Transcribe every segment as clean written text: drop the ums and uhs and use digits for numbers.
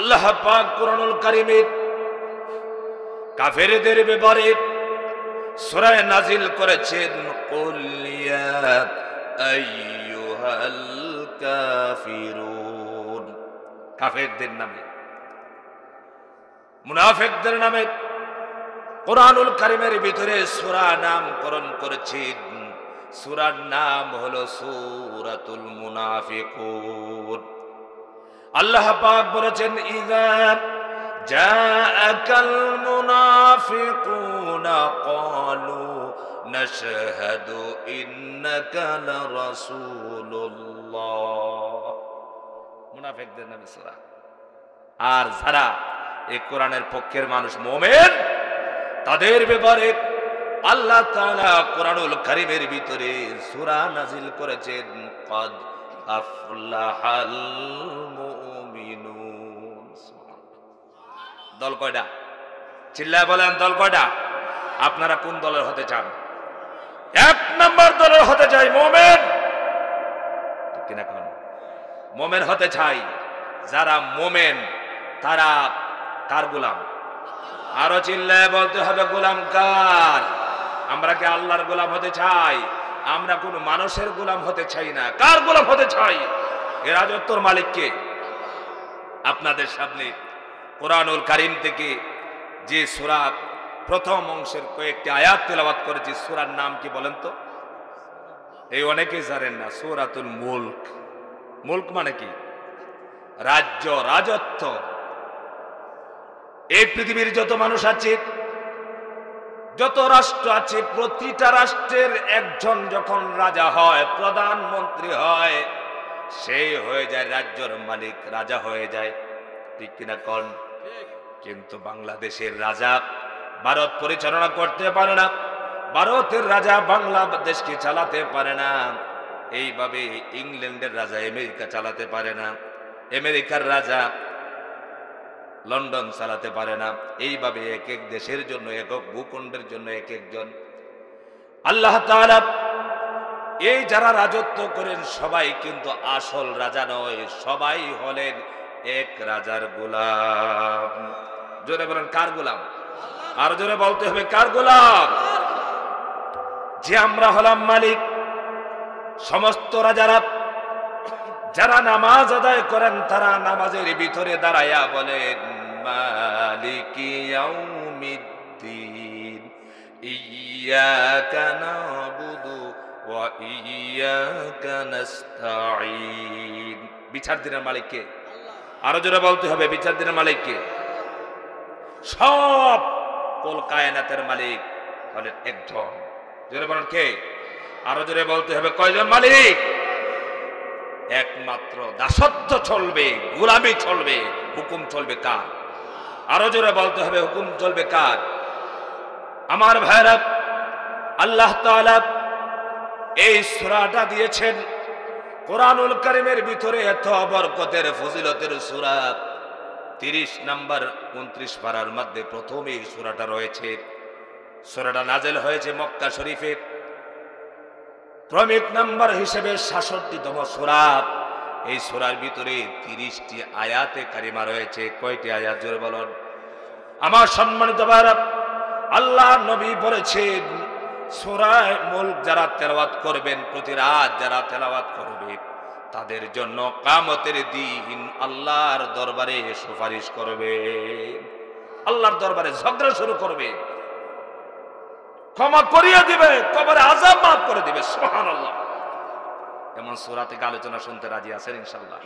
আল্লাহ পাক কুরআনুল কারীমে কাফেরদের ব্যাপারে সূরা নাজিল করেছেন, কুল ইয়া আইয়ুহাল কাফিরুন। কাফেরদের নামে, মুনাফিকদের নামে কুরআনুল কারীমের ভিতরে সূরা নামকরণ করেছেন। সূরার নাম হলো সূরাতুল মুনাফিকুন। আল্লাহ পাক বলেছেন, ইযা জাআকাল মুনাফিকুনা ক্বালু নাশহাদু ইন্নাকা লারাসূলুল্লাহ। মুনাফিকদের নামে সূরা। আর যারা এই কোরআনের পক্ষের মানুষ মুমিন, তাদের ব্যাপারে আল্লাহ তাআলা কোরআনুল কারীমের ভিতরে সূরা নাজিল করেছেন, ক্বাদ আফলাহাল মুমিনুন। দল কয়টা? চিল্লায় বলেন, দল কয়টা? আপনারা কোন দলের হতে চান? এক নম্বর দলের হতে চাই মুমিন, ঠিক কিনা কোন? মুমিন হতে চাই। যারা মুমিন তারা কার গোলাম? আরো চিল্লায় বলতে হবে, গোলাম কার? আমরা কি আল্লাহর গোলাম হতে চাই? আমরা কোন মানুষের গোলাম হতে চাই না। কার গোলাম হতে চাই? এর রাজত্বর মালিক কে? আপনাদের সামনে কোরআনুল কারীম থেকে যে সূরা প্রথম অংশের কয়েকটি আয়াত তেলাওয়াত করেছি, সূরার নাম কি বলেন তো? এই অনেকেই জানেন না। সূরাতুল মুলক। মুলক মানে কি? রাজ্য, রাজত্ব। এই পৃথিবীর যত মানুষ আছে, যত রাষ্ট্র আছে, প্রতিটা রাষ্ট্রের একজন যখন রাজা হয়, প্রধানমন্ত্রী হয়, সেই হয়ে যায় রাজ্যের মালিক, রাজা হয়ে যায়, ঠিক কিনা কোন? কিন্তু বাংলাদেশের রাজা ভারত পরিচালনা করতে পারে না, ভারতের রাজা বাংলাদেশকে চালাতে পারে না, এইভাবে ইংল্যান্ডের রাজা আমেরিকা চালাতে পারে না, আমেরিকার রাজা লন্ডন চালাতে পারে না। এইভাবে এক এক দেশের জন্য, এক এক ভূখণ্ডের জন্য এক একজন। আল্লাহ তাআলা এই যারা রাজত্ব করেন সবাই কিন্তু আসল রাজা নয়, সবাই হলেন এক রাজার গোলাম। জোরে বলেন, কার গোলাম? আর জোরে বলতে হবে, কার গোলাম? যে আমরা হলাম মালিক। সমস্ত রাজারা যারা নামাজ আদায় করেন, তারা নামাজের ভিতরে দাঁড়ায়া বলেন, মালিকি ইয়াউমিদ্দিন ইয়্যাকা না'বুদু ওয়া ইয়্যাকা নাস্তাঈন। বিচার দিনের মালিক কে? আরো জোরে বলতে হবে, বিচার দিনের মালিক কে? সব কুল কায়নাতের মালিক বলেন একজন। জোরে বলেন, কে? আরো জোরে বলতে হবে, কয়জন মালিক? একমাত্র। দাসত্ব চলবে, গোলামি চলবে, হুকুম চলবে কার? আরো জোরে বলতে হবে, হুকুম চলবে কার? আমার ভাইরা, আল্লাহ তাআলা এই সূরাটা দিয়েছেন কোরআনুল কারীমের ভিতরে। এত বরকতের, ফজিলতের সূরা। 30 নম্বর 29 পারার মধ্যে প্রথমে এই সূরাটা রয়েছে। সূরাটা নাযিল হয়েছে মক্কা শরীফে। ক্রমিক নাম্বার হিসেবে 66তম সূরা। এই সূরার ভিতরে 30টি আয়াতে কারিমা রয়েছে। কয়টি আয়াত? জোরে বলুন। আমার সম্মানিত ভাইরা, আল্লাহ নবী বলেছেন, সূরা মুলক যারা তেলাওয়াত করবেন, প্রতি রাত যারা তেলাওয়াত করবে, তাদের জন্য কিয়ামতের দিন আল্লাহর দরবারে সুপারিশ করবে, আল্লাহর দরবারে ঝগড়া শুরু করবে, ক্ষমা করিয়ে দিবে, কবরে আযাব মাফ করে দিবে। সুবহানাল্লাহ। এমন সূরা থেকে আলোচনা শুনতে রাজি আছেন ইনশাআল্লাহ?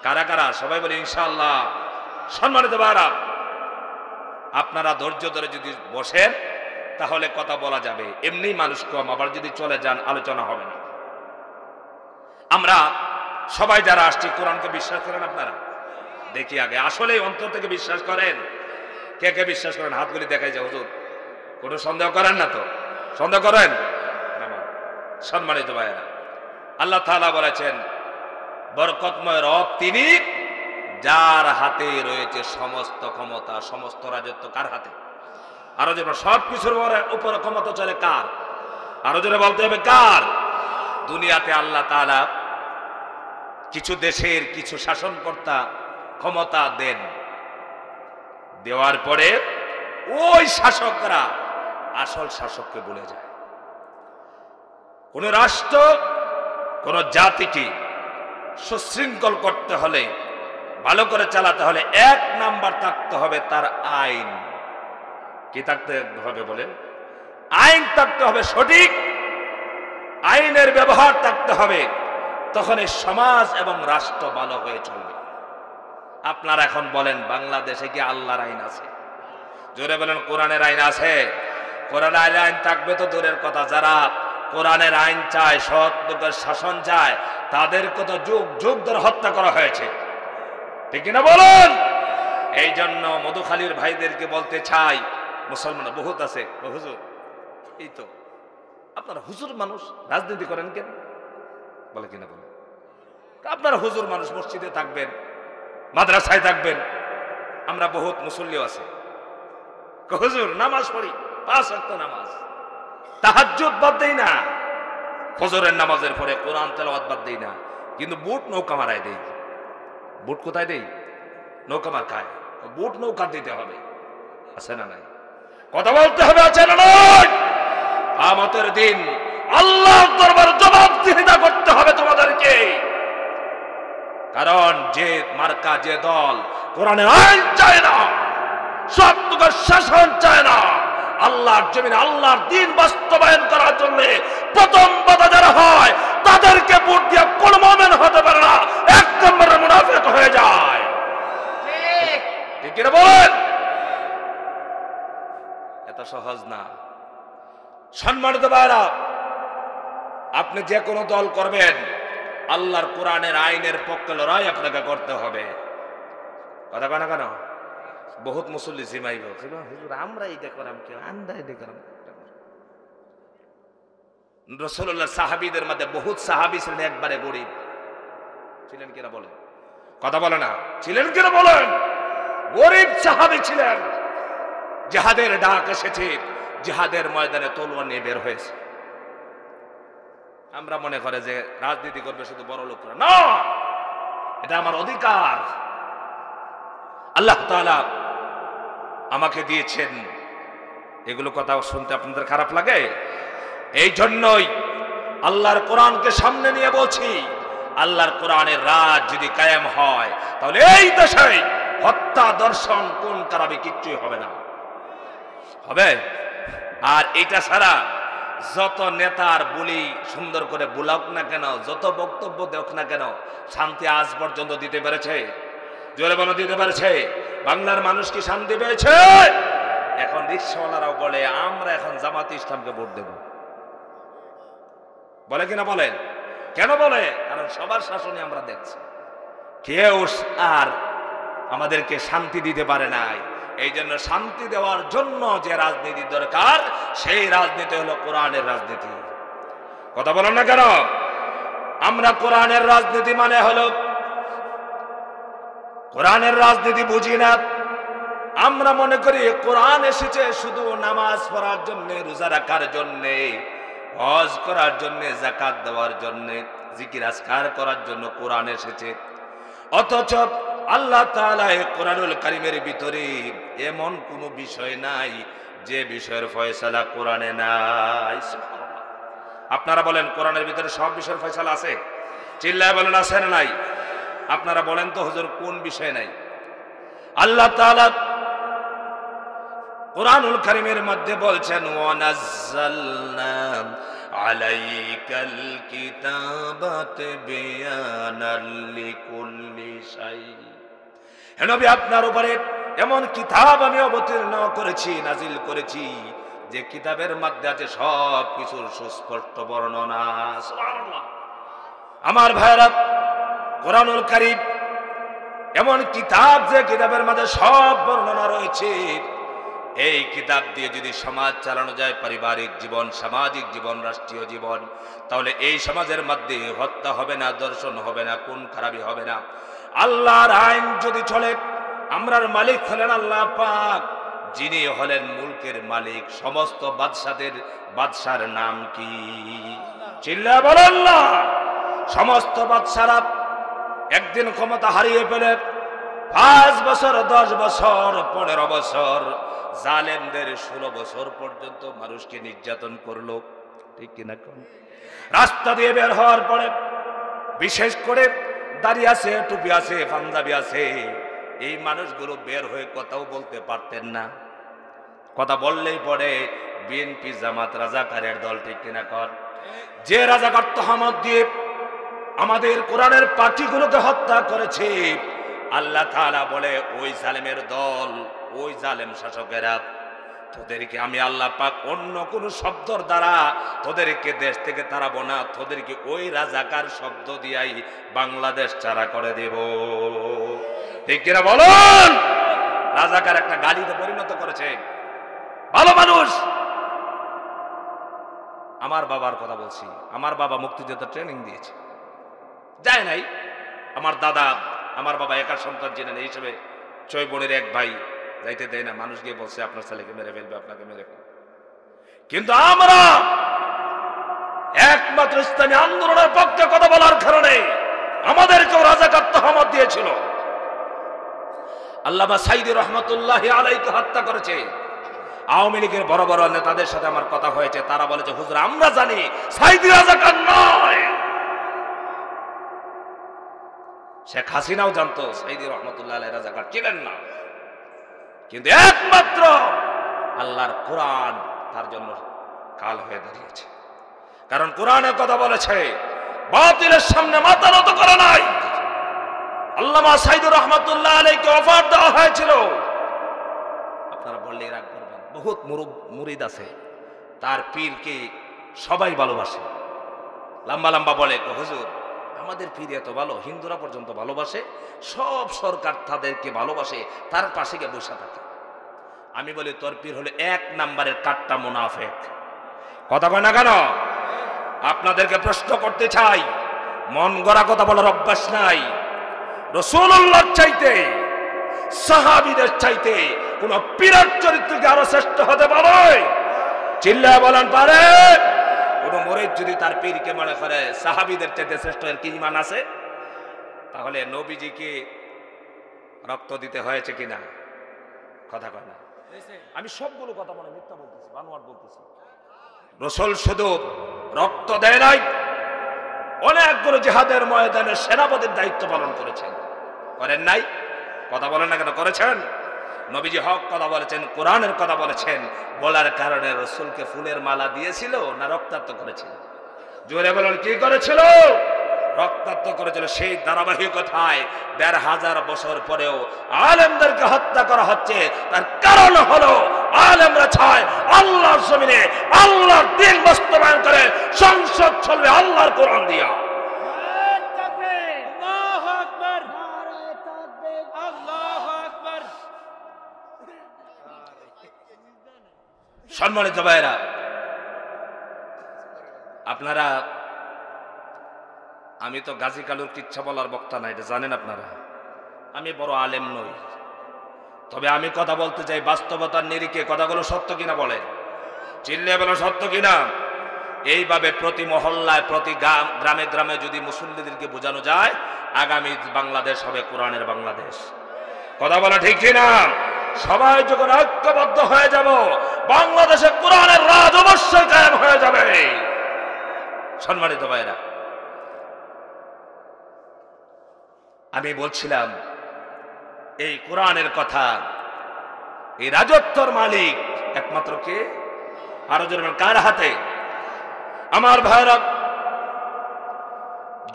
কারা কারা? সবাই বলে ইনশাআল্লাহ। সম্মানিত ভাইরা, আপনারা ধৈর্য ধরে যদি বসেন তাহলে কথা বলা যাবে। এমনি মানুষ কম, আবার যদি চলে যান আলোচনা হবে না। আমরা সবাই যারা আসছি, কোরআনকে বিশ্বাস করেন আপনারা? দেখি আগে আসলে অন্তর থেকে বিশ্বাস করেন? কে কে বিশ্বাস করেন? হাতগুলি দেখাই যায়। হুজুর কোনো সন্দেহ করেন না তো? সন্দেহ করেন? সম্মানিত ভাইয়েরা, আল্লাহ তাআলা বলেছেন, বরকতময় রব তিনি যার হাতে রয়েছে সমস্ত ক্ষমতা, সমস্ত রাজত্ব। কার হাতে? আরো জোরে, সবকিছুর উপরে ক্ষমতা চলে কার? আরো জোরে বলতে হবে, কার? দুনিয়াতে আল্লাহ তাআলা কিছু দেশের কিছু শাসনকর্তা ক্ষমতা দেন, দেওয়ার পরে ওই শাসকরা আসল শাসককে বলে যায়। কোন রাষ্ট্র কোন জাতিকে সুশৃঙ্খল করতে হলে, ভালো করে চালাতে হলে এক নাম্বার থাকতে হবে তার আইন। কি থাকতে হবে বলেন? আইন থাকতে হবে সঠিক, আইনের ব্যবহার থাকতে হবে, তখন এই সমাজ এবং রাষ্ট্র ভালো হয়ে চলবে। আপনারা এখন বলেন বাংলাদেশে কি আল্লাহর আইন আছে? জোরে বলেন কোরআনের আইন আছে? কোরআনের আইন থাকবে তো দূরের কথা, যারা কোরআনের আইন চায়, সৎ লোকের শাসন চায়, তাদেরকে তো যুগ যুগ ধরে হত্যা করা হয়েছে, ঠিক কিনা বলুন? এই জন্য মধুখালীর ভাইদেরকে বলতে চাই, মুসলমান বহুত আছে, হুজুর এই তো আপনারা হুজুর মানুষ রাজনীতি করেন কেন? বলে কিনা বলে, আপনারা হুজুর মানুষ মসজিদে থাকবেন, মাদ্রাসায় থাকবেন, আমরা বহুত মুসল্লিও আছে, হুজুর নামাজ পড়ি 5 ওয়াক্ত নামাজ, তাহাজ্জুদ বাদ দেই না, ফজরের নামাজের পরে কোরআন তেলাওয়াত বাদ দেই না, কিন্তু বুট নৌকা মারায় দেই। বুট কোথায় দেই? নৌকা মার্কায়। বুট নৌকা দিতে হবে, আছে না নাই? কথা বলতে হবে, আছে না নাই? কিয়ামতের দিন আল্লাহর দরবারে জবাবদিহিতা করতে হবে তোমাদেরকে। কারণ যে মার্কা, যে দল কোরআনের আইন চায় না, সত্যের শাসন চায় না, আল্লাহর জমিনে আল্লাহর দ্বীন বাস্তবায়ন করার জন্য প্রথম বাধা যারা হয় তাদেরকে ভোট দিয়ে কোন মুমিন হতে পারে না, এক নম্বরের মুনাফিক হয়ে যায়। ঠিক কি না বলেন? এত সহজ না। সম্মানিত ভাইরা, আপনি যে কোনো দল করবেন, আল্লাহর কোরআনের আইনের পক্ষে লড়াই আপনাকে করতে হবে। কথা কেন কেন বহুত মুসল্লি জিমাইব, হুজুর আমরা এইটা করাম কেন, আমরা এটা করাম। রাসূলুল্লাহ সাহাবীদের মধ্যে বহুত সাহাবী ছিলেন একবারে গরিব, ছিলেন কিনা বলেন? কথা বলে না, ছিলেন কিনা বলেন? গরিব সাহাবী ছিলেন। জিহাদের ডাক এসেছে, জিহাদের ময়দানে তলোয়ার নিয়ে বের হয়েছে। আমরা মনে করে যে রাজনীতি করবে শুধু বড় লোকরা, না, এটা আমার অধিকার, আল্লাহ তাআলা আমাকে দিয়েছেন। এগুলো কথা শুনতে আপনাদের খারাপ লাগে? এই জন্যই আল্লাহর কোরআনকে সামনে নিয়ে বলছি, আল্লাহর কোরআনের রাজ যদি কায়েম হয় তাহলে এই দেশে হত্যা, দর্শন, কোন কারাবি কিচ্ছুই হবে না, হবে। আর এটা ছাড়া যত নেতার বলি সুন্দর করে বুলাক না কেন, যত বক্তব্য দেখ না কেন, শান্তি আজ পর্যন্ত দিতে পেরেছে? জোরে বলো, দিতে পেরেছে? বাংলার মানুষ কি শান্তি পেয়েছে? এখন রিকশাওয়ালারাও বলে আমরা এখন জামাত ইসলামকে ভোট দেব, বলে কিনা বলেন? কেন বলে? কারণ সবার শাসনে আমরা দেখছি কেউ আর আমাদেরকে শান্তি দিতে পারে নাই। এই জন্য শান্তি দেওয়ার জন্য যে রাজনীতি দরকার, সেই রাজনীতি হলো কোরআনের রাজনীতি। কথা বলেন না কেন? আমরা কোরআনের রাজনীতি মানে হলো, কোরআনের রাজনীতি বুঝি না। আমরা মনে করি কোরআন এসেছে শুধু নামাজ পড়ার জন্য, রোজা রাখার জন্য, হজ করার জন্য, যাকাত দেওয়ার জন্য, জিকির আজকার করার জন্য কোরআন এসেছে। অথচ আল্লাহ তাআলা এই কোরআনুল কারীমের ভিতরে এমন কোনো বিষয় নাই যে বিষয়ের ফয়সালা কোরআনে নাই। আপনারা বলেন কোরআনের ভিতরে সব বিষয়ের ফয়সালা আছে? চিল্লায় বলেন আছে না নাই? আপনারা বলেন তো হুজুর কোন বিষয় নাই? আল্লাহ তাআলা কোরআনুল কারীমের মধ্যে বলছেন, ওয়ানাজ্জালনা আলাইকাল কিতাবাতা বিয়ানাল লিকুল্লি শাই। হে নবী, আপনার উপরে এমন কিতাব আমি অবতীর্ণ করেছি, নাজিল করেছি, যে কিতাবের মধ্যে আছে সব কিছুর সুস্পষ্ট বর্ণনা। সুবহানাল্লাহ। আমার ভাইরা, কোরআনুল কারীম এমন কিতাব যে কিতাবের মধ্যে সব বর্ণনা রয়েছে। এই কিতাব দিয়ে যদি সমাজ চালানো যায়, পারিবারিক জীবন, সামাজিক জীবন, রাষ্ট্রীয় জীবন, তাহলে এই সমাজের মধ্যে হত্যা হবে না, দর্শন হবে না, খুন খারাপি হবে না। আল্লাহর আইন যদি চলে, আমরার মালিক হলেন আল্লাহ পাক, যিনি হলেন মুলকের মালিক। সমস্ত বাদশাদের বাদশার নাম কি? চিল্লায়া বলেন আল্লাহ। সমস্ত বাদশারা একদিন ক্ষমতা হারিয়ে ফেলে 5 বছর 10 বছর 15 বছর জালেমদের 16 বছর পর্যন্ত মানুষকে নির্যাতন করলো, ঠিক কিনা? রাস্তা দিয়ে বের হওয়ার পরে বিশেষ করে দাড়ি আছে, টুপি আছে, পাঞ্জাবি আছে, এই মানুষগুলো বের হয়ে কথাও বলতে পারতেন না। কথা বললেই পরে বিএনপি জামাত রাজাকারের দল, ঠিক কিনা? কর যে রাজাকার তহমত দিয়ে আমাদের কোরআনের পার্টিগুলোকে হত্যা করেছে, আল্লাহ তাআলা বলে ওই জালেমের দল, ওই জালেম শাসকেরা, তোদেরকে আমি আল্লাহ পাক অন্য কোন শব্দর দ্বারা তোদেরকে দেশ থেকে তাড়াবো না, তোদেরকে ওই রাজাকার শব্দ দিয়াই বাংলাদেশ ছাড়া করে দেব, ঠিক কিনা বলুন? রাজাকার একটা গালিতে পরিণত করেছে। ভালো মানুষ। আমার বাবার কথা বলছি, আমার বাবা মুক্তিযোদ্ধা ট্রেনিং দিয়েছে, যায় নাই। আমার দাদা, আমার বাবা একার সন্তান ছিলেন, এই হিসেবে 6 বোনের এক ভাই, যাইতে দেয় না। মানুষ গিয়ে বলছে আপনার ছেলেকে মেরে ফেলবে, আপনাকে মেরে ফেলবে। কিন্তু আমরা একমাত্র ইসলামী আন্দোলনের পক্ষে কথা বলার কারণে আমাদেরকেও রাজাকার তহমত দিয়েছিল। আল্লামা সাইদি রহমতুল্লাহি আলাইহি হত্যা করেছে। আওয়ামী লীগের বড় বড় নেতাদের সাথে আমার কথা হয়েছে, তারা বলে যে হুজুর আমরা জানি সাইদি রাজাকার নয়। শেখ হাসিনাও জানতো সাইদি রহমতুল্লাহ আলাইহি রাজাকার ছিলেন না, কিন্তু একমাত্র আল্লাহর কোরআন তার জন্য কাল হয়ে দাঁড়িয়েছে। কারণ কোরআনের কথা বলেছে, বাতিলের সামনে মাথা নত করে নাই। আল্লামা সাইদি রহমতুল্লাহ আলাইহিকে অফার দেওয়া হয়েছিল, আপনারা বললে রাগ করবেন, বহুত মুরিদ আছে, তার পীরকে সবাই ভালোবাসে। লম্বা লম্বা বলে হুজুর আমাদের পীর এত ভালো, হিন্দুরা পর্যন্ত ভালোবাসে, সব সরকার তাদেরকে ভালোবাসে, তার পাশে গিয়ে বসে থাকে। আমি বলি তোর পীর হলে 1 নাম্বারের কাট্টা মুনাফিক। কথা কয় না কেন? আপনাদেরকে প্রশ্ন করতে চাই, মন গড়া কথা বলার অভ্যাস নাই। রাসূলুল্লাহর চাইতে, সাহাবীদের চাইতে কোন পীরের চরিত্রকে আরো শ্রেষ্ঠ হতে পারে? চিল্লায় বলেন পারে? কোন মুরিদ যদি তার পীরকে মনে করে সাহাবীদের চাইতে শ্রেষ্ঠ, এর কি ঈমান আছে? তাহলে নবীজিকে রক্ত দিতে হয়েছে কিনা? কথা কয় না। আমি সবগুলো কথা মনে মিথ্যা বলতেছি, বানোয়াট বলতেছি। রাসূল শুধু রক্ত দেয় নাই, অনেকগুলো জিহাদের ময়দানে সেনাপতির দায়িত্ব পালন করেছেন, করেন নাই? কথা বলেন না কেন? করেছেন। নবীজি হক কথা বলেছেন, কোরআনের কথা বলেছেন, বলার কারণে রাসূলকে ফুলের মালা দিয়েছিল না রক্তাক্ত করেছিল? জোরে বলেন, কি করেছিল? রক্তাক্ত করেছিল। সেই ধারাবাহিকতায় ১৫০০ বছর পরেও আলেমদেরকে হত্যা করা হচ্ছে। তার কারণ হলো আলেমরা চায় আল্লাহর জমিনে আল্লাহর দ্বীন বাস্তবায়ন করে সংসদ চলবে আল্লাহর কোরআন দিয়া। সম্মানিত ভাইরা, আপনারা, আমি তো গাজী কালুর কিচ্ছা বলার বক্তা না, এটা জানেন আপনারা। আমি বড় আলেম নই, তবে আমি কথা বলতে চাই বাস্তবতার নিরিখে। কথাগুলো সত্য কিনা বলেন, চিল্লিয়ে বলেন সত্য কিনা। এইভাবে প্রতি মহল্লায়, প্রতি গ্রামে গ্রামে যদি মুসল্লিদেরকে বোঝানো যায়, আগামী বাংলাদেশ হবে কোরআনের বাংলাদেশ। কথা বলা ঠিক কিনা? সবাই যখন ঐক্যবদ্ধ হয়ে যাব, বাংলাদেশে কোরআনের রাজ অবশ্যই কায়েম হয়ে যাবে। সম্মানিত ভাইরা, আমি বলছিলাম এই কোরআনের কথা, এই রাজত্বর মালিক একমাত্র কে? আরো জোরে কার হাতে? আমার ভাইরা,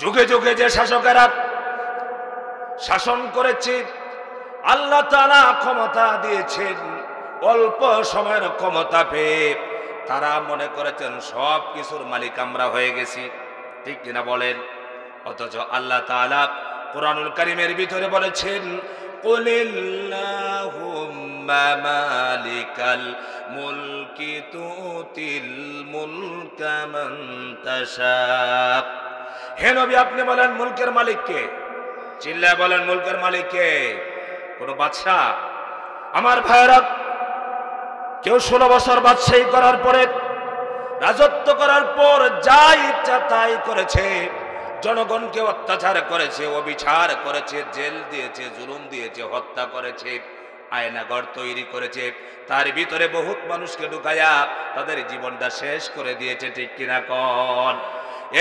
যুগে যুগে যে শাসকেরা শাসন করেছে, আল্লাহ তাআলা ক্ষমতা দিয়েছেন, অল্প সময়ের ক্ষমতা পেয়ে তারা মনে করেছেন সব কিছুর মালিক আমরা হয়ে গেছি, ঠিক কিনা বলেন? অথচ আল্লাহ তাআলা কোরআনুল কারীমের ভিতরে বলেছেন, কুলিল্লাহুম্মা মালিকাল মুলকি তুতিল মুলকা মান তাশা। হে নবী, আপনি বলেন মুলকের মালিক কে? চিল্লায় বলেন মুলকের মালিক কে? কোন বাদশা? আমার ভাইরা, কেউ 16 বছর বাদশাহী করার পরে, রাজত্ব করার পর যা ইচ্ছা তাই করেছে। জনগণকে অত্যাচার করেছে, অবিচার করেছে, জেল দিয়েছে, জুলুম দিয়েছে, হত্যা করেছে, আয়নাঘর তৈরি করেছে, তার ভিতরে বহুত মানুষকে ঢুকায়া তাদের জীবনটা শেষ করে দিয়েছে, ঠিক কিনা কোন?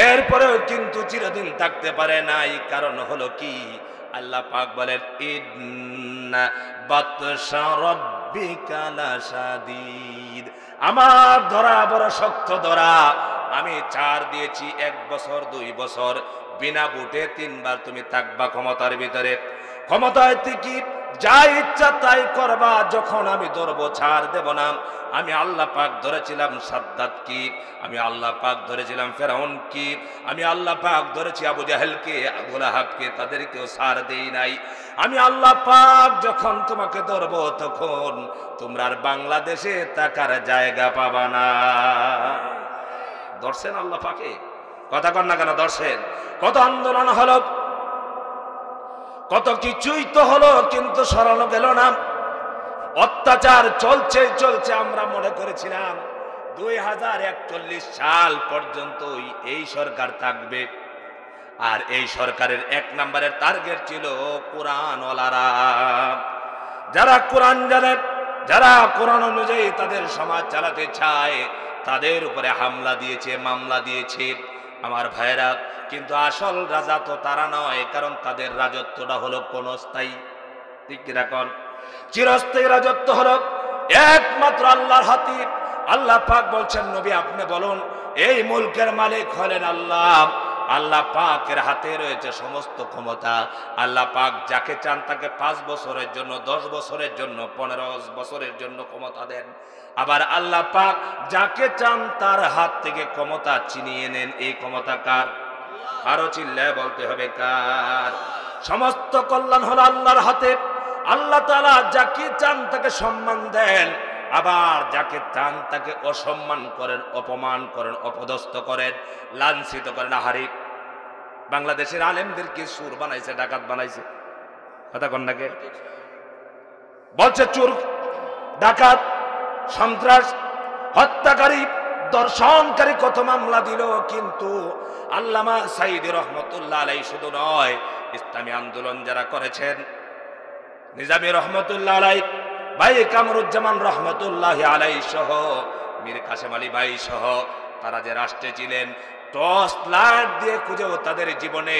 এরপরেও কিন্তু চিরদিন থাকতে পারে নাই। কারণ হলো কি, আল্লাহ পাক বলেন ইন্না বাতশা রাব্বিকা লাশাদীদ, আমার ধরা বড় শক্ত ধরা। আমি 4 দিয়েছি, 1 বছর 2 বছর, বিনা ভোটে 3 বার তুমি থাকবা ক্ষমতার ভিতরে। ক্ষমতায় থেকে যা ইচ্ছা তাই করবা, যখন আমি ধরবো ছাড় দেব না। আমি আল্লাহ পাক ধরেছিলাম সাদ্দাত কি, আমি আল্লাহ পাক ধরেছিলাম ফেরাউন কি, আমি আল্লাহ পাক ধরেছি আবু জাহেলকে, আবু লাহাবকে, তাদেরকেও ছাড় দেই নাই। আমি আল্লাহ পাক যখন তোমাকে ধরবো তখন তোমরা আর বাংলাদেশে থাকার জায়গা পাবা না। ধরছেন আল্লাহ পাকে? কথা কন না কেন? ধরছেন। কত আন্দোলন হলো, কত কিছুই তো হলো, কিন্তু সরানো গেল না। অত্যাচার চলছে চলছে। আমরা মনে করেছিলাম 2041 সাল পর্যন্ত এই সরকার থাকবে, আর এই সরকারের 1 নম্বরের টার্গেট ছিল কোরআনওয়ালারা, যারা কোরআন জানে, যারা কোরআন অনুযায়ী তাদের সমাজ চালাতে চায়, তাদের উপরে হামলা দিয়েছে, মামলা দিয়েছে। আমার ভাইরা, কিন্তু আসল রাজা তো তারা নয়, কারণ তাদের রাজত্বটা হলো ক্ষণস্থায়ী, ঠিক কিনা কোন? চিরস্থায়ী রাজত্ব হলো একমাত্র আল্লাহর হাতে। আল্লাহ পাক বলছেন, নবী আপনি বলুন, এই মুলকের মালিক হলেন আল্লাহ। আল্লাহ পাকের হাতে রয়েছে সমস্ত ক্ষমতা। আল্লাহ পাক যাকে চান তাকে 5 বছরের জন্য, 10 বছরের জন্য, 15 বছরের জন্য ক্ষমতা দেন। আবার আল্লাহ পাক যাকে চান তার হাত থেকে ক্ষমতা ছিনিয়ে নেন। এই ক্ষমতা কার? আরো চিল্লায় বলতে হবে কার? সমস্ত কল্যাণ হলো আল্লাহর হাতে। আল্লাহ তাআলা যাকে চান তাকে সম্মান দেন, আবার যাকে চান তাকে অসম্মান করেন, অপমান করেন, অপদস্থ করেন, লাঞ্ছিত করেন। আহারে, বাংলাদেশের আলেমদেরকে সুর বানাইছে, ডাকাত বানাইছে। কথা কন নাকি? বলছে চোর, ডাকাত, সন্ত্রাস, হত্যাকারী, দর্শনকারী, কত মামলা দিল। কিন্তু আল্লামা সাঈদী রহমতুল্লাহ আলাইহি শুধু নয়, ইসলামী আন্দোলন যারা করেছেন, নিজামী রহমতুল্লাহ আলাইহি, ভাই কামরুজ্জামান রহমতুল্লাহ আলাইহি সহ, মীর কাসেম আলী ভাই সহ, তারা যে রাষ্ট্রে ছিলেন, টর্চ লাইট দিয়ে খুঁজেও তাদের জীবনে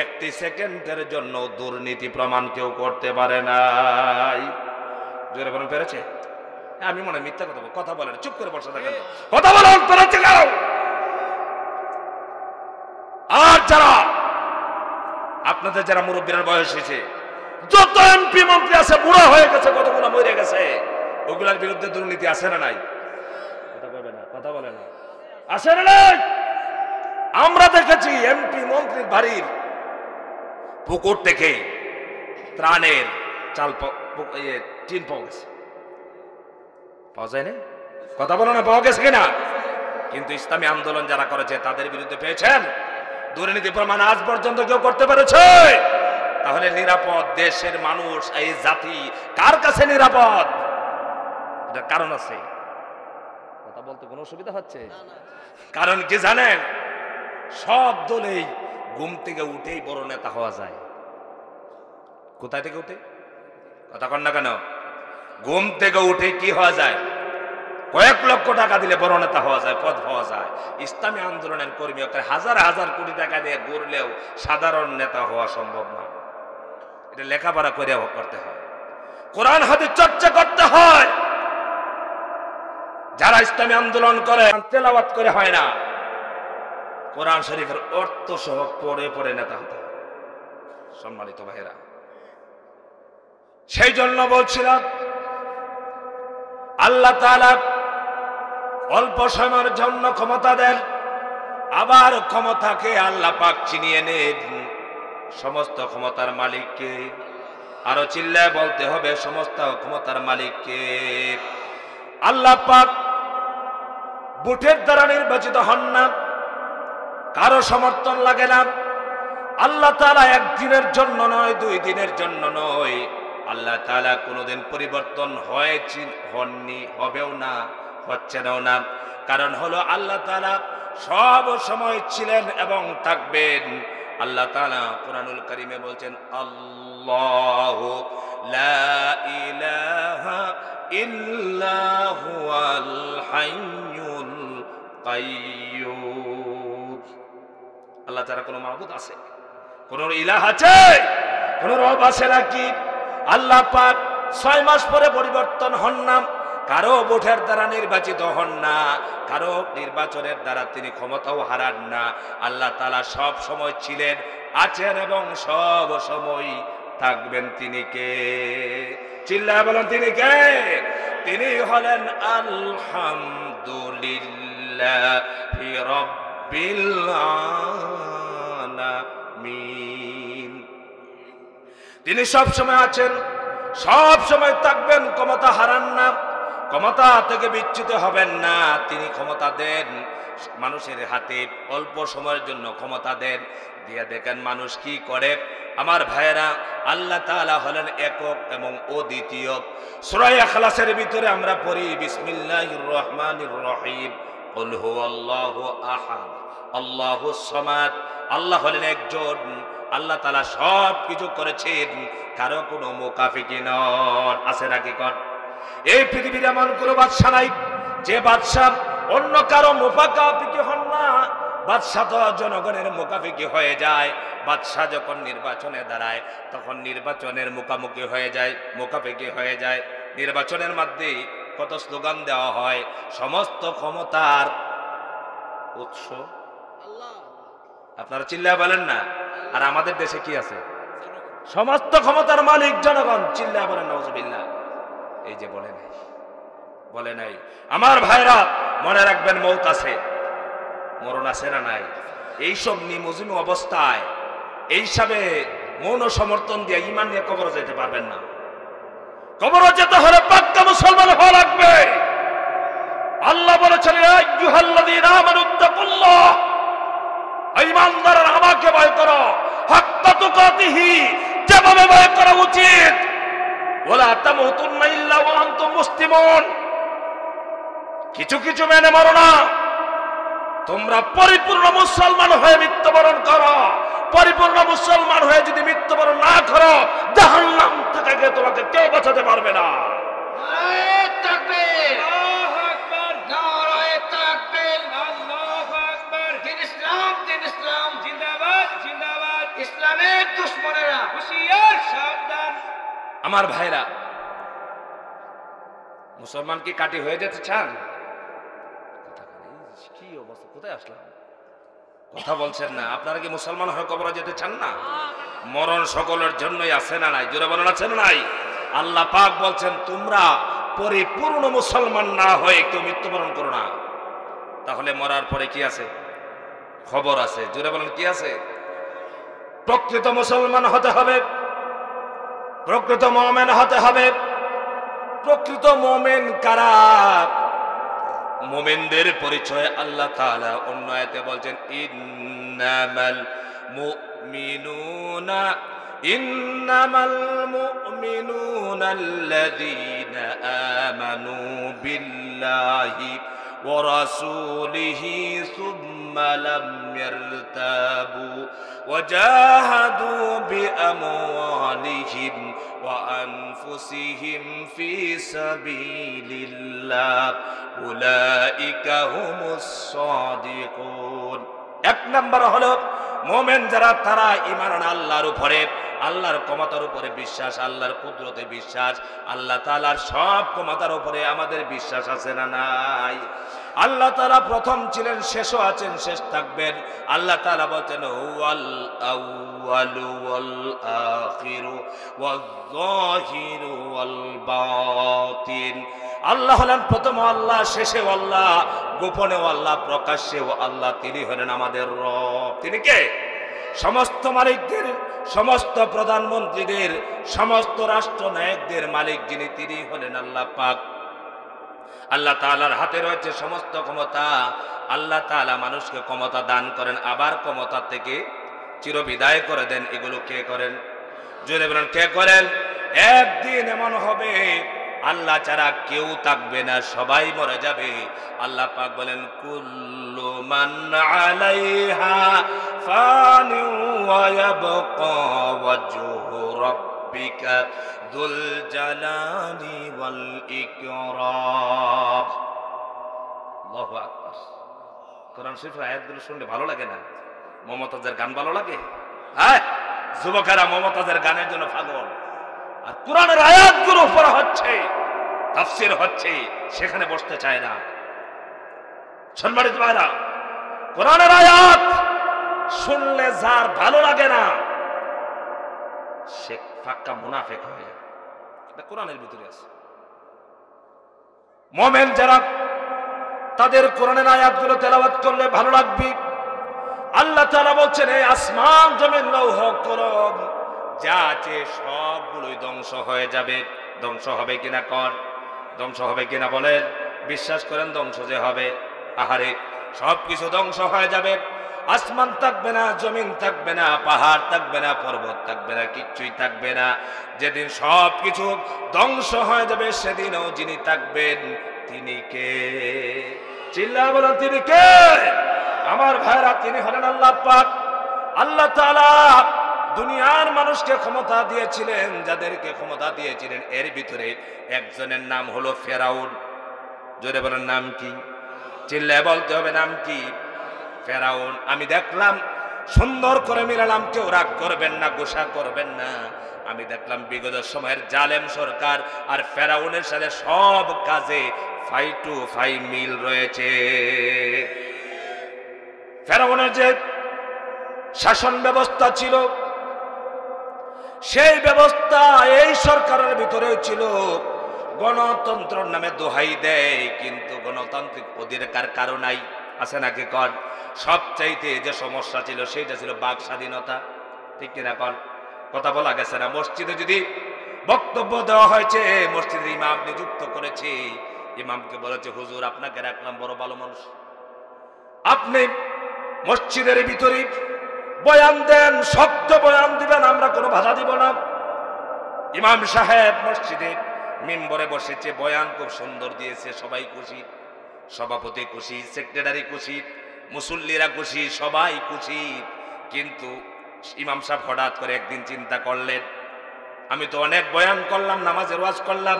1 সেকেন্ডের জন্য দুর্নীতি প্রমাণ কেউ করতে পারে নাই। জোরে বলুন, পেরেছে? আমি মনে মিথ্যা কথা বলেন, চুপ করে বসে থাকেন, কথা বলেন, পেরেছে কারো? আর যারা আপনাদের যারা মুরব্বীর বয়স হয়েছে, যত এমপি মন্ত্রী আছে, বুড়া হয়ে গেছে, কতগুলো মরে গেছে, ওগুলোর বিরুদ্ধে দুর্নীতি আছে না নাই? কথা বলে না, কথা বলে না, আছে না নাই? আমরা দেখেছি এমপি মন্ত্রীর বাড়ির পুকুর থেকে ত্রাণের চাল টিন পাওয়া গেছে, পাওয়া যায় না? কথা বলো না, পাওয়া গেছে কিনা? কিন্তু ইসলামী আন্দোলন যারা করেছে তাদের বিরুদ্ধে পেয়েছেন দুর্নীতি প্রমাণ আজ পর্যন্ত কেউ করতে পেরেছে? তাহলে নিরাপদ দেশের মানুষ, এই জাতি কার কাছে নিরাপদ? এটার কারণ আছে। কথা বলতে কোনো অসুবিধা হচ্ছে? কারণ কি জানেন? সব দলেই ঘুম থেকে উঠেই বড় নেতা হওয়া যায়। কোথায় থেকে উঠে? কথা কন না কেন? ঘুম থেকে উঠে কি হওয়া যায়? কয়েক লক্ষ টাকা দিলে বড় নেতা হওয়া যায়, পদ হওয়া যায়। ইসলামী আন্দোলনের কর্মী হাজার হাজার কোটি টাকা দিয়ে ঘুরলেও সাধারণ নেতা হওয়া সম্ভব না। এটা লেখাপড়া করে করতে হয়, কোরআন হাদিস চর্চা করতে হয়। যারা ইসলামী আন্দোলন করে তেলাওয়াত করে হয় না, কোরআন শরীফের অর্থ সহ পড়ে পড়ে নেতা হতে হয়। সম্মানিত ভাইরা, সেই জন্য বলছিলাম আল্লাহ তাআলা অল্প সময়ের জন্য ক্ষমতা দেন, আবার ক্ষমতাকে আল্লাহ পাক ছিনিয়ে নেন। সমস্ত ক্ষমতার মালিককে, আরো চিল্লায় বলতে হবে, সমস্ত ক্ষমতার মালিককে। আল্লাহ পাক ভোটের দ্বারা নির্বাচিত হন না, কারো সমর্থন লাগে না। আল্লাহ তাআলা একদিনের জন্য নয়, 2 দিনের জন্য নয়, আল্লাহ তাআলা কোনোদিন পরিবর্তন হননি, হবেও না, হচ্ছে না। কারণ হলো আল্লাহ তাআলা সব সময় ছিলেন এবং থাকবেন। আল্লাহ তাআলা কোরআনুল কারীমে বলছেন, আল্লাহু লা ইলাহা ইল্লা হুয়াল হাইয়ুল কাইয়্যুম। আল্লাহ ছাড়া কোনো মাবুদ আছে? কোন ইলাহ আছে? কোন রব আছে নাকি? আল্লাহ পাক 6 মাস পরে পরিবর্তন হন না, কারো ভোটের দ্বারা নির্বাচিত হন না, কারো নির্বাচনের দ্বারা তিনি ক্ষমতাও হারান না। আল্লাহ তাআলা সব সময় ছিলেন, আছেন এবং সব সময় থাকবেন। তিনি কে? চিল্লায় বলেন, তিনি কে? তিনি হলেন আলহামদুলিল্লাহি রাব্বিল আলামিন। তিনি সব সময় আছেন, সব সময় থাকবেন, ক্ষমতা হারান না, ক্ষমতা থেকে বিচ্যুত হবেন না। তিনি ক্ষমতা দেন মানুষের হাতে, অল্প সময়ের জন্য ক্ষমতা দেন, দিয়ে দেখেন মানুষ কি করে। আমার ভাইয়েরা, আল্লাহ তাআলা হলেন একক এবং অদ্বিতীয়। সূরা ইখলাসের ভিতরে আমরা পড়ি, বিসমিল্লাহির রহমানির রহিম, কুল হুয়াল্লাহু আহাদ আল্লাহুস সামাদ। আল্লাহ হলেন একজন, আল্লাহ তাআলা সব কিছু করেছেন, কারো কোনো মুকাফিকি নন। আছে নাকি কর? এই পৃথিবীর এমন কোনো বাদশা নাই যে বাদশা অন্য কারো মুকাফিকি হন না। বাদশা তো জনগণের মুকাফিকি হয়ে যায়। বাদশা যখন নির্বাচনে দাঁড়ায় তখন নির্বাচনের মুখামুখি হয়ে যায়, মুখাফিকি হয়ে যায়। নির্বাচনের মধ্যে কত স্লোগান দেওয়া হয়, সমস্ত ক্ষমতার উৎস আল্লাহ। আপনারা চিল্লায় বলেন না? আর আমাদের দেশে কি আছে? সমস্ত ক্ষমতার মালিক জনগণ। চিল্লায় বলেন নাউজুবিল্লাহ। এই যে বলে নাই, বলে নাই। আমার ভাইরা মনে রাখবেন, মৌত আছে, মরণ আছে না নাই? এইসব নিমুজিম অবস্থায় এইসবে মৌন সমর্থন দিয়ে ঈমান নিয়ে কবরে যেতে পারবেন না। কবরে যেতে হলে পাক্কা মুসলমান হওয়া লাগবে। আল্লাহ বলেছেন, ইয়া আইয়ুহাল্লাযীনা আমানুত্তাকুল্লাহ, ঈমানদাররা আমাকে ভয় করো, হাক্কা তুকাতিহি, যেভাবে ভয় করা উচিত। ওয়ালা তামুতুন্না ইল্লা ওয়া আনতুম মুসলিমুন, কিছু কিছু মেনে মরো না। তোমরা পরিপূর্ণ মুসলমান হয়ে মৃত্যুবরণ করো। পরিপূর্ণ মুসলমান হয়ে যদি মৃত্যুবরণ না করো, জাহান্নাম থেকে তোমাকে কেউ বাঁচাতে পারবে না। নারায়ে তাকবীর, আল্লাহু আকবার, নারায়ে তাকবীর, আল্লাহু আকবার। দিন ইসলাম, দিন ইসলাম, জিন্দাবাদ, জিন্দাবাদ। ইসলামের দুশমনেরা হুঁশিয়ার, সাবধান। আমার ভাইরা, মুসলমান কি কাটি হয়ে যেতে চান? কি অবস্থা, কোথায় আসলাম? কথা বলছেন না। আপনারা কি মুসলমান হয়ে কবরে যেতে চান না? মরণ সকলের জন্যই আছে না নাই? জোরে বলেন, আছে না নাই? আল্লাহ পাক বলছেন, তোমরা পরিপূর্ণ মুসলমান না হয়ে কেউ মৃত্যুবরণ করো না। তাহলে মরার পরে কি আছে? খবর আছে। জোরে বলেন, কি আছে? প্রকৃত মুসলমান হতে হবে, প্রকৃত মুমিন হতে হবে। প্রকৃত মুমিন কারা? মুমিনদের পরিচয় আল্লাহ তাআলা অন্য আয়াতে বলছেন, ইন্নামাল মুমিনুনা আল্লাযীনা আমানু বিল্লাহি ওয়া রাসূলিহি সুম্মা লাম ইয়ারতাবু ওয়া জাহাদু বিআমওয়ালিহিম ওয়া আনফুসিহিম ফি সাবিলিল্লাহ উলাইকা হুমুস সাদিকুন। এক নাম্বার হলো মুমিন যারা, তারা ঈমান আনে আল্লাহর উপরে, আল্লাহর ক্ষমতার উপরে বিশ্বাস, আল্লাহর কুদরতে বিশ্বাস, আল্লাহ তাআলার সব ক্ষমতার উপরে আমাদের বিশ্বাস আছে না নাই? আল্লাহ তাআলা প্রথম ছিলেন, শেষও আছেন, শেষ থাকবেন। আল্লাহ তাআলা বলছেন, হুয়াল আউয়ালু ওয়াল আখিরু ওয়াজ যাহিরু ওয়াল বাতিন। আল্লাহ হলেন প্রথম আল্লাহ, শেষেও আল্লাহ, গোপনেও আল্লাহ, প্রকাশ্যেও আল্লাহ। তিনি হলেন আমাদের রব। তিনি কে? সমস্ত মালিকদের, সমস্ত প্রধানমন্ত্রীদের, সমস্ত রাষ্ট্রনায়কদের মালিক যিনি, তিনি হলেন আল্লাহ পাক। আল্লাহ তাআলার হাতে রয়েছে সমস্ত ক্ষমতা। আল্লাহ তাআলা মানুষকে ক্ষমতা দান করেন, আবার ক্ষমতা থেকে চিরবিদায় করে দেন। এগুলো কে করেন? জোরে বলেন, কে করেন? একদিন এমন হবে আল্লাহ ছাড়া কেউ থাকবে না, সবাই মরে যাবে। আল্লাহ পাক বলেন কুল্লু মান আলাইহা ফানি ওয়া ইয়াবকা ওয়াজহু রাব্বিকা যুল জালালি ওয়াল ইকরাম। আল্লাহু আকবার। কোরআন শরীফের আয়াতগুলো শুনলে ভালো লাগে না? মমতাজের গান ভালো লাগে? হ্যাঁ, যুবকেরা মমতাজের গানের জন্য পাগল। আর কোরআনের আয়াতগুলো পড়া হচ্ছে, তাফসীর হচ্ছে, সেখানে বসতে চায় না। সম্মানিত ভাইরা, কোরআনের আয়াত শুনলে যার ভালো লাগে না সে পাক্কা মুনাফিক হয়ে যায়। এটা কোরআনের ভিতরে আছে। মুমিন যারা তাদের কোরআনের আয়াতগুলো তেলাওয়াত করলে ভালো লাগবে। আল্লাহ তাআলা বলছেন এই আসমান জমিন লৌহ কলম যা আছে সবগুলোই ধ্বংস হয়ে যাবে। ধ্বংস হবে কিনা কর, ধ্বংস হবে কিনা বলেন? বিশ্বাস করেন ধ্বংস যে হবে। আহারে, সবকিছু ধ্বংস হয়ে যাবে। আসমান থাকবে না, জমিন থাকবে না, পাহাড় থাকবে না, পর্বত থাকবে না, কিচ্ছুই থাকবে না। যেদিন সবকিছু ধ্বংস হয়ে যাবে সেদিনও যিনি থাকবেন তিনি কে? চিল্লা বলেন তিনি কে? আমার ভাইরা, তিনি হলেন আল্লাহ পাক। আল্লাহ তাআলা দুনিয়ার মানুষকে ক্ষমতা দিয়েছিলেন, যাদেরকে ক্ষমতা দিয়েছিলেন এর ভিতরে একজনের নাম হলো ফেরাউন। জোরে বলেন নাম কি? চিল্লায় বলতে হবে নাম কি? ফেরাউন। আমি দেখলাম, সুন্দর করে মিলালাম, কেউ রাগ করবেন না, গোসা করবেন না। আমি দেখলাম বিগত সময়ের জালেম সরকার আর ফেরাউনের সাথে সব কাজে 5 মিল রয়েছে। ফেরাউনের যে শাসন ব্যবস্থা ছিল সেই ব্যবস্থা এই সরকারের ভিতরে ছিল। গণতন্ত্রের নামে দোহাই দেয়, কিন্তু গণতান্ত্রিক অধিকার কারো নাই। আছে নাকি কন? সবচাইতে যে সমস্যা ছিল সেটা ছিল বাক স্বাধীনতা। ঠিক কিনা কন? কথা বলা গেছে না? মসজিদে যদি বক্তব্য দেওয়া হয়েছে, মসজিদের ইমাম নিযুক্ত করেছে, ইমামকে বলেছে হুজুর আপনাকে রাখলাম, বড় ভালো মানুষ, আপনি মসজিদের ভিতরে বয়ান দেন, শক্ত বয়ান দিবেন, আমরা কোনো বাধা দিব না। ইমাম সাহেব মসজিদে মিম্বরে বসেছে, বয়ান খুব সুন্দর দিয়েছে, সবাই খুশি, সভাপতি খুশি, সেক্রেটারি খুশি, মুসল্লিরা খুশি, সবাই খুশি। কিন্তু ইমাম সাহেব হঠাৎ করে একদিন চিন্তা করলেন, আমি তো অনেক বয়ান করলাম, নামাজের ওয়াজ করলাম,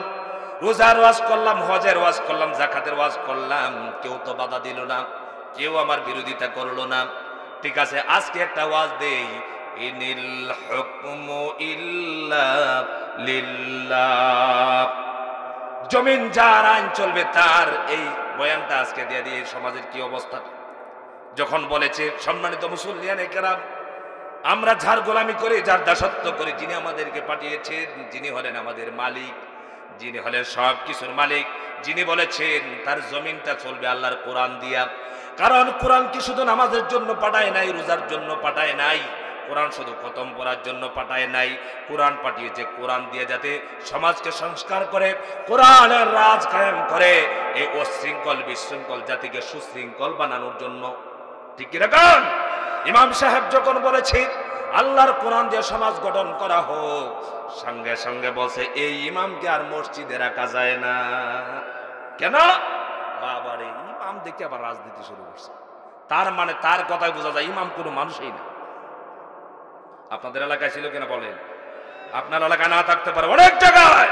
রোজার ওয়াজ করলাম, হজের ওয়াজ করলাম, জাকাতের ওয়াজ করলাম, কেউ তো বাধা দিল না, কেউ আমার বিরোধিতা করলো না। ঠিক আছে, আজকে একটা ওয়াজ দেই, ইনিল হুকমু ইল্লা লিল্লাহ, জমিন যার আইন চলবে তার। এই বয়ানটা আজকে দিয়ে দিয়ে সমাজের কি অবস্থা। যখন বলেছে সম্মানিত মুসল্লিয়ানে কেরাম, আমরা যার গোলামি করি, যার দাসত্ব করি, যিনি আমাদেরকে পাঠিয়েছেন, যিনি হলেন আমাদের মালিক, যিনি হলেন সব কিছুর মালিক, যিনি বলেছেন তার জমিনটা চলবে আল্লাহর কোরআন দিয়া। কারণ কোরআন কি শুধু নামাজের জন্য পাঠায় নাই, রোজার জন্য পাঠায় নাই, কোরআন শুধু খতম পড়ার জন্য পাঠায় নাই, কোরআন পাঠিয়েছে কোরআন দিয়ে যাতে সমাজকে সংস্কার করে, কোরআনের রাজ কায়েম করে, এই অশৃঙ্খল বিশৃঙ্খল জাতিকে সুশৃঙ্খল বানানোর জন্য। ঠিক কি রাখেন? ইমাম সাহেব যখন বলেছে আল্লাহর কোরআন দিয়ে সমাজ গঠন করা হোক, সঙ্গে সঙ্গে বলছে এই ইমামকে আর মসজিদে রাখা যায় না। কেন? বাবারে, ইমাম দেখে আবার রাজনীতি শুরু করছে। তার মানে তার কথায় বোঝা যায় ইমাম কোনো মানুষই না। আপনাদের এলাকায় ছিল কিনা বলেন? আপনার এলাকায় না থাকতে পারে, অনেক জায়গায়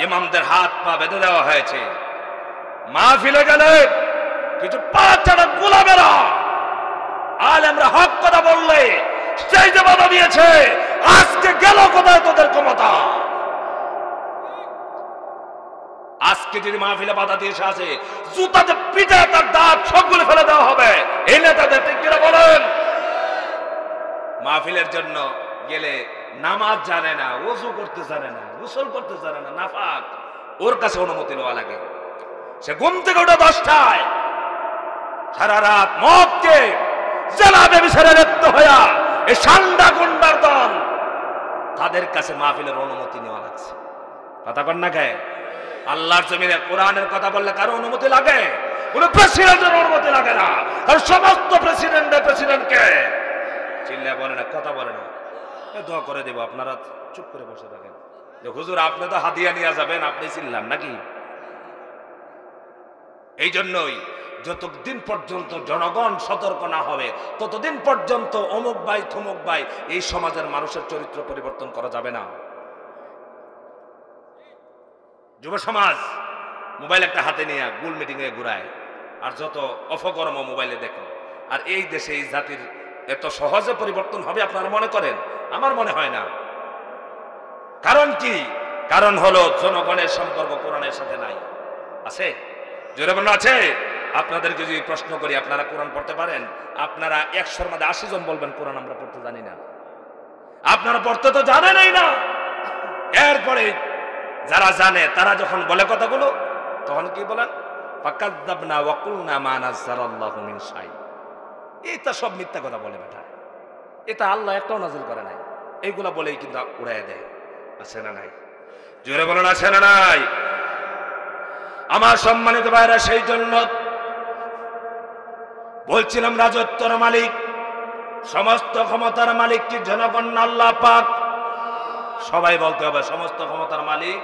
ইমামদের হাত পা বেঁধে দেওয়া হয়েছে। মাহফিলে গেলে কিছু পাঁচটা গোলামেরা আলেমরা হক কথা বললে সেই যে বাধা দিয়েছে, আজকে গেল কোথায় তোদের ক্ষমতা? আজকে যদি মাহফিলে বাধা দিয়েছে আছে, জুতাতে পিঠে তার দাঁত সবগুলো ফেলে দেওয়া হবে এই নেতাদের। ঠিক কিনা বলেন? মাহফিলের জন্য গেলে নামাজ জানে না, ওযু করতে জানে না, গোসল করতে জানে না, নাফাক, ওর কাছে অনুমতি নেওয়া লাগে। সে ঘুম থেকে ওঠে 10টায়, সারা রাত মদকে জেলা ব্যভিচারে লিপ্ত হইয়া এই সান্ডা গুন্ডার দল, তাদের কাছে মাহফিলের অনুমতি নেওয়া লাগছে। কথা কন না কে? আল্লাহর জমিনে কোরআনের কথা বললে কারো অনুমতি লাগে? কোন প্রেসিডেন্টের অনুমতি লাগে না। আর সমস্ত প্রেসিডেন্টকে চিল্লা বলে না, কথা বলে না। দোয়া করে দেব, আপনারা চুপ করে বসে থাকেন। যে হুজুর আপনি তো হাদিয়া নিয়ে যাবেন, আপনি চিনলাম নাকি? এই জন্যই যতদিন পর্যন্ত জনগণ সতর্ক না হবে ততদিন পর্যন্ত অমুক ভাই থমুক ভাই এই সমাজের মানুষের চরিত্র পরিবর্তন করা যাবে না। যুব সমাজ মোবাইল একটা হাতে নিয়ে গুল মিটিং এ ঘুরায়, আর যত অপকর্ম মোবাইলে দেখো। আর এই দেশে এই জাতির এত সহজে পরিবর্তন হবে আপনারা মনে করেন? আমার মনে হয় না। কারণ কি? কারণ হলো জনগণের সম্পর্ক কোরআনের সাথে নাই। আছে? জোরে বলুন আছে? আপনাদেরকে যদি প্রশ্ন করি আপনারা কোরআন পড়তে পারেন? আপনারা 100-র মধ্যে 80 জন বলবেন কোরআন আমরা পড়তে জানি না। আপনারা পড়তে তো জানেনই না। এরপরে যারা জানে তারা যখন বলে কথাগুলো তখন কি বলেন? ফাকাযযাবনা ওয়া কুলনা মা নাযালাল্লাহু মিন শাই। এটা সব মিথ্যা কথা বলে বেটা, এটা আল্লাহ একটাও নাযিল করে নাই। এইগুলা বলেই কিন্তু উড়াইয়া দেয়। আছে না নাই? জোরে বলুন আছে না নাই? আমার সম্মানিত ভাইরা, সেই জন্য বলছিলাম রাজত্বের মালিক, সমস্ত ক্ষমতার মালিক কি জনগণ না আল্লাহ পাক? সবাই বলতে হবে সমস্ত ক্ষমতার মালিক।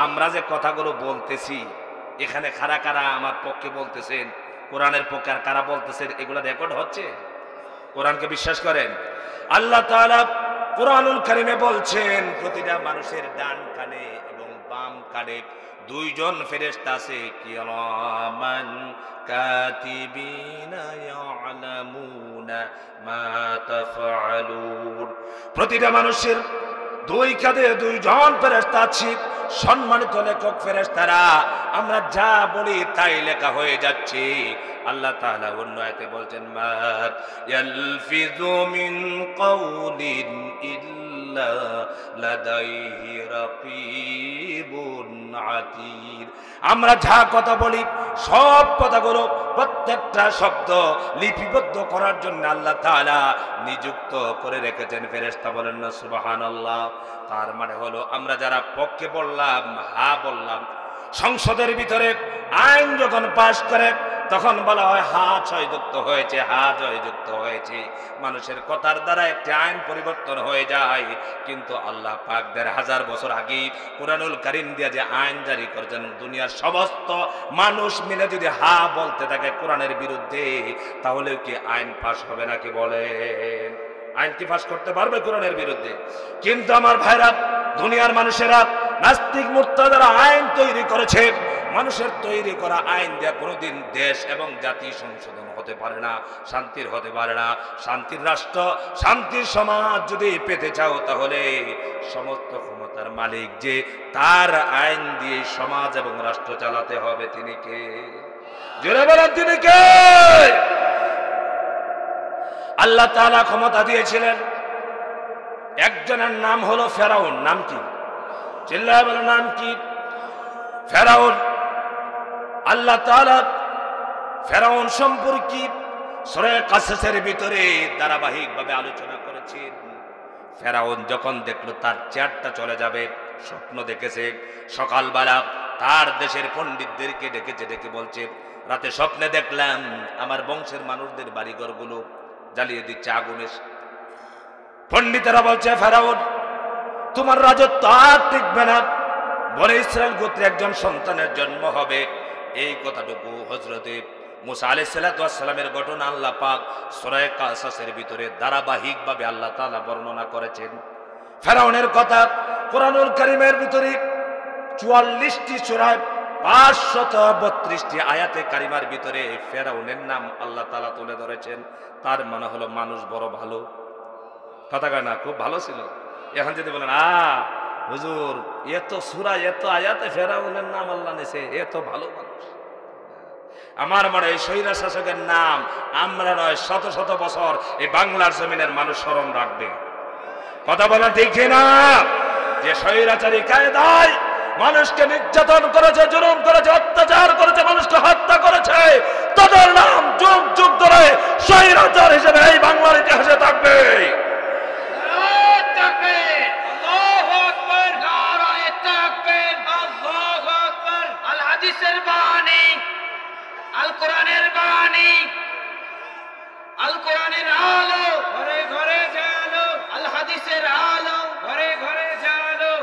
আমরা যে কথাগুলো বলতেছি এখানে কারা কারা আমার পক্ষে বলতেছেন, কোরআনের পক্ষে আর কারা বলতেছেন, এগুলো রেকর্ড হচ্ছে। কোরআনকে বিশ্বাস করেন? আল্লাহ তাআলা কোরআনুল কারীমে বলছেন প্রতিটা মানুষের ডান কানে এবং বাম কানে 2 জন ফেরেশতা আছে, কিরামান কাতিবিনা ইয়ালামুনা মা তাফআলুন। প্রতিটা মানুষের 2 কাঁধে 2 জন ফেরেশতা আছে, সম্মানিত লেখক ফেরেশতারা। আমরা যা বলি তাই লেখা হয়ে যাচ্ছে। আল্লাহ তাআলা অন্য আয়াতে বলছেন মা ইয়ালফিযু মিন কাউলিন ইল্লা লাদাইহি রাকীবুন আতীদ। আমরা যা কথা বলি সব কথাগুলো প্রত্যেকটা শব্দ লিপিবদ্ধ করার জন্য আল্লাহ তাআলা নিযুক্ত করে রেখেছেন ফেরেশতা। বলেন না সুবহানাল্লাহ? তার মানে হলো আমরা যারা পক্ষে বললাম, হা বললাম, সংসদের ভিতরে আইন যখন পাশ করে তখন বলা হয় হা জয়যুক্ত হয়েছে, হা জয়যুক্ত হয়েছে। মানুষের কথার দ্বারা একটি আইন পরিবর্তন হয়ে যায়, কিন্তু আল্লাহ পাক ১,৫০০ বছর আগে কোরআনুল কারীম দিয়ে যে আইন জারি করেছেন, দুনিয়ার সমস্ত মানুষ মিলে যদি হা বলতে থাকে কোরআনের বিরুদ্ধে, তাহলে কি আইন পাশ হবে নাকি? বলেন, আইন কি পাশ করতে পারবে কোরআনের বিরুদ্ধে? কিন্তু আমার ভাইরা, দুনিয়ার মানুষেরা নাস্তিক মুরতাযারা আইন তৈরি করেছে। মানুষের তৈরি করা আইন দিয়ে কোনোদিন দেশ এবং জাতি সংশোধন হতে পারে না, শান্তির হতে পারে না। শান্তির রাষ্ট্র, শান্তির সমাজ যদি পেতে চাও তাহলে সমস্ত ক্ষমতার মালিক যে, তার আইন দিয়ে সমাজ এবং রাষ্ট্র চালাতে হবে। তিনি কে? জোরে বলেন তিনি কে? আল্লাহ তাআলা ক্ষমতা দিয়েছিলেন, একজনের নাম হলো ফেরাউন। নাম কি? চিল্লায় বলেন নাম কি? ফেরাউন। আল্লাহ তাআলা ফেরাউন সম্পর্কে সূরা কাসাসের ভিতরে ধারাবাহিকভাবে আলোচনা করেছেন। ফেরাউন যখন দেখলো তার চেয়ারটা চলে যাবে, স্বপ্ন দেখেছে। সকালবেলা তার দেশের পণ্ডিতদেরকে ডেকে বলছে, রাতে স্বপ্নে দেখলাম আমার বংশের মানুষদের বাড়িঘরগুলো জ্বালিয়ে দিচ্ছে আগুনে। পণ্ডিতেরা বলছে, ফেরাউন তোমার রাজত্ব আর টিকবে না, বনে ইসরায়েল গোত্রে একজন সন্তানের জন্ম হবে। এই কথাটুকু হযরতে মুসা আলাইহিস সালাতু ওয়াস সালামের ঘটনা আল্লাহ পাক সূরা কাসাসের ভিতরে ধারাবাহিকভাবে আল্লাহ তাআলা বর্ণনা করেছেন। ফেরাউনের কথা কোরআনুল কারীমের ভিতরে 44টি সূরায় 532টি আয়াতে কারিমার ভিতরে ফেরাউনের নাম আল্লাহ তাআলা তুলে ধরেছেন। তার মানে হলো মানুষ বড় ভালো। কথা কয় না? খুব ভালো ছিল। এখন যদি বলেন হুজুর এত সূরা এত আয়াতে ফেরাউনের নাম আল্লাহ নিয়েছে, এত ভালো মানুষ। আমার মনে হয় স্বৈরা শাসকের নাম আমরা নয়, শত শত বছর এই বাংলার জমিনের মানুষ স্মরণ রাখবে। কথা বলা ঠিক না? যে স্বৈরাচারী কায়দায় মানুষকে নির্যাতন করেছে, জুলুম করেছে, অত্যাচার করেছে, মানুষকে হত্যা করেছে, তাদের নাম যুগ যুগ ধরে স্বৈরাচার হিসেবে এই বাংলার ইতিহাসে থাকবে। আল কোরআনের বাণী, আল কোরআনের আলো ঘরে ঘরে জালো, আল হাদিসের আলো ঘরে ঘরে জালো।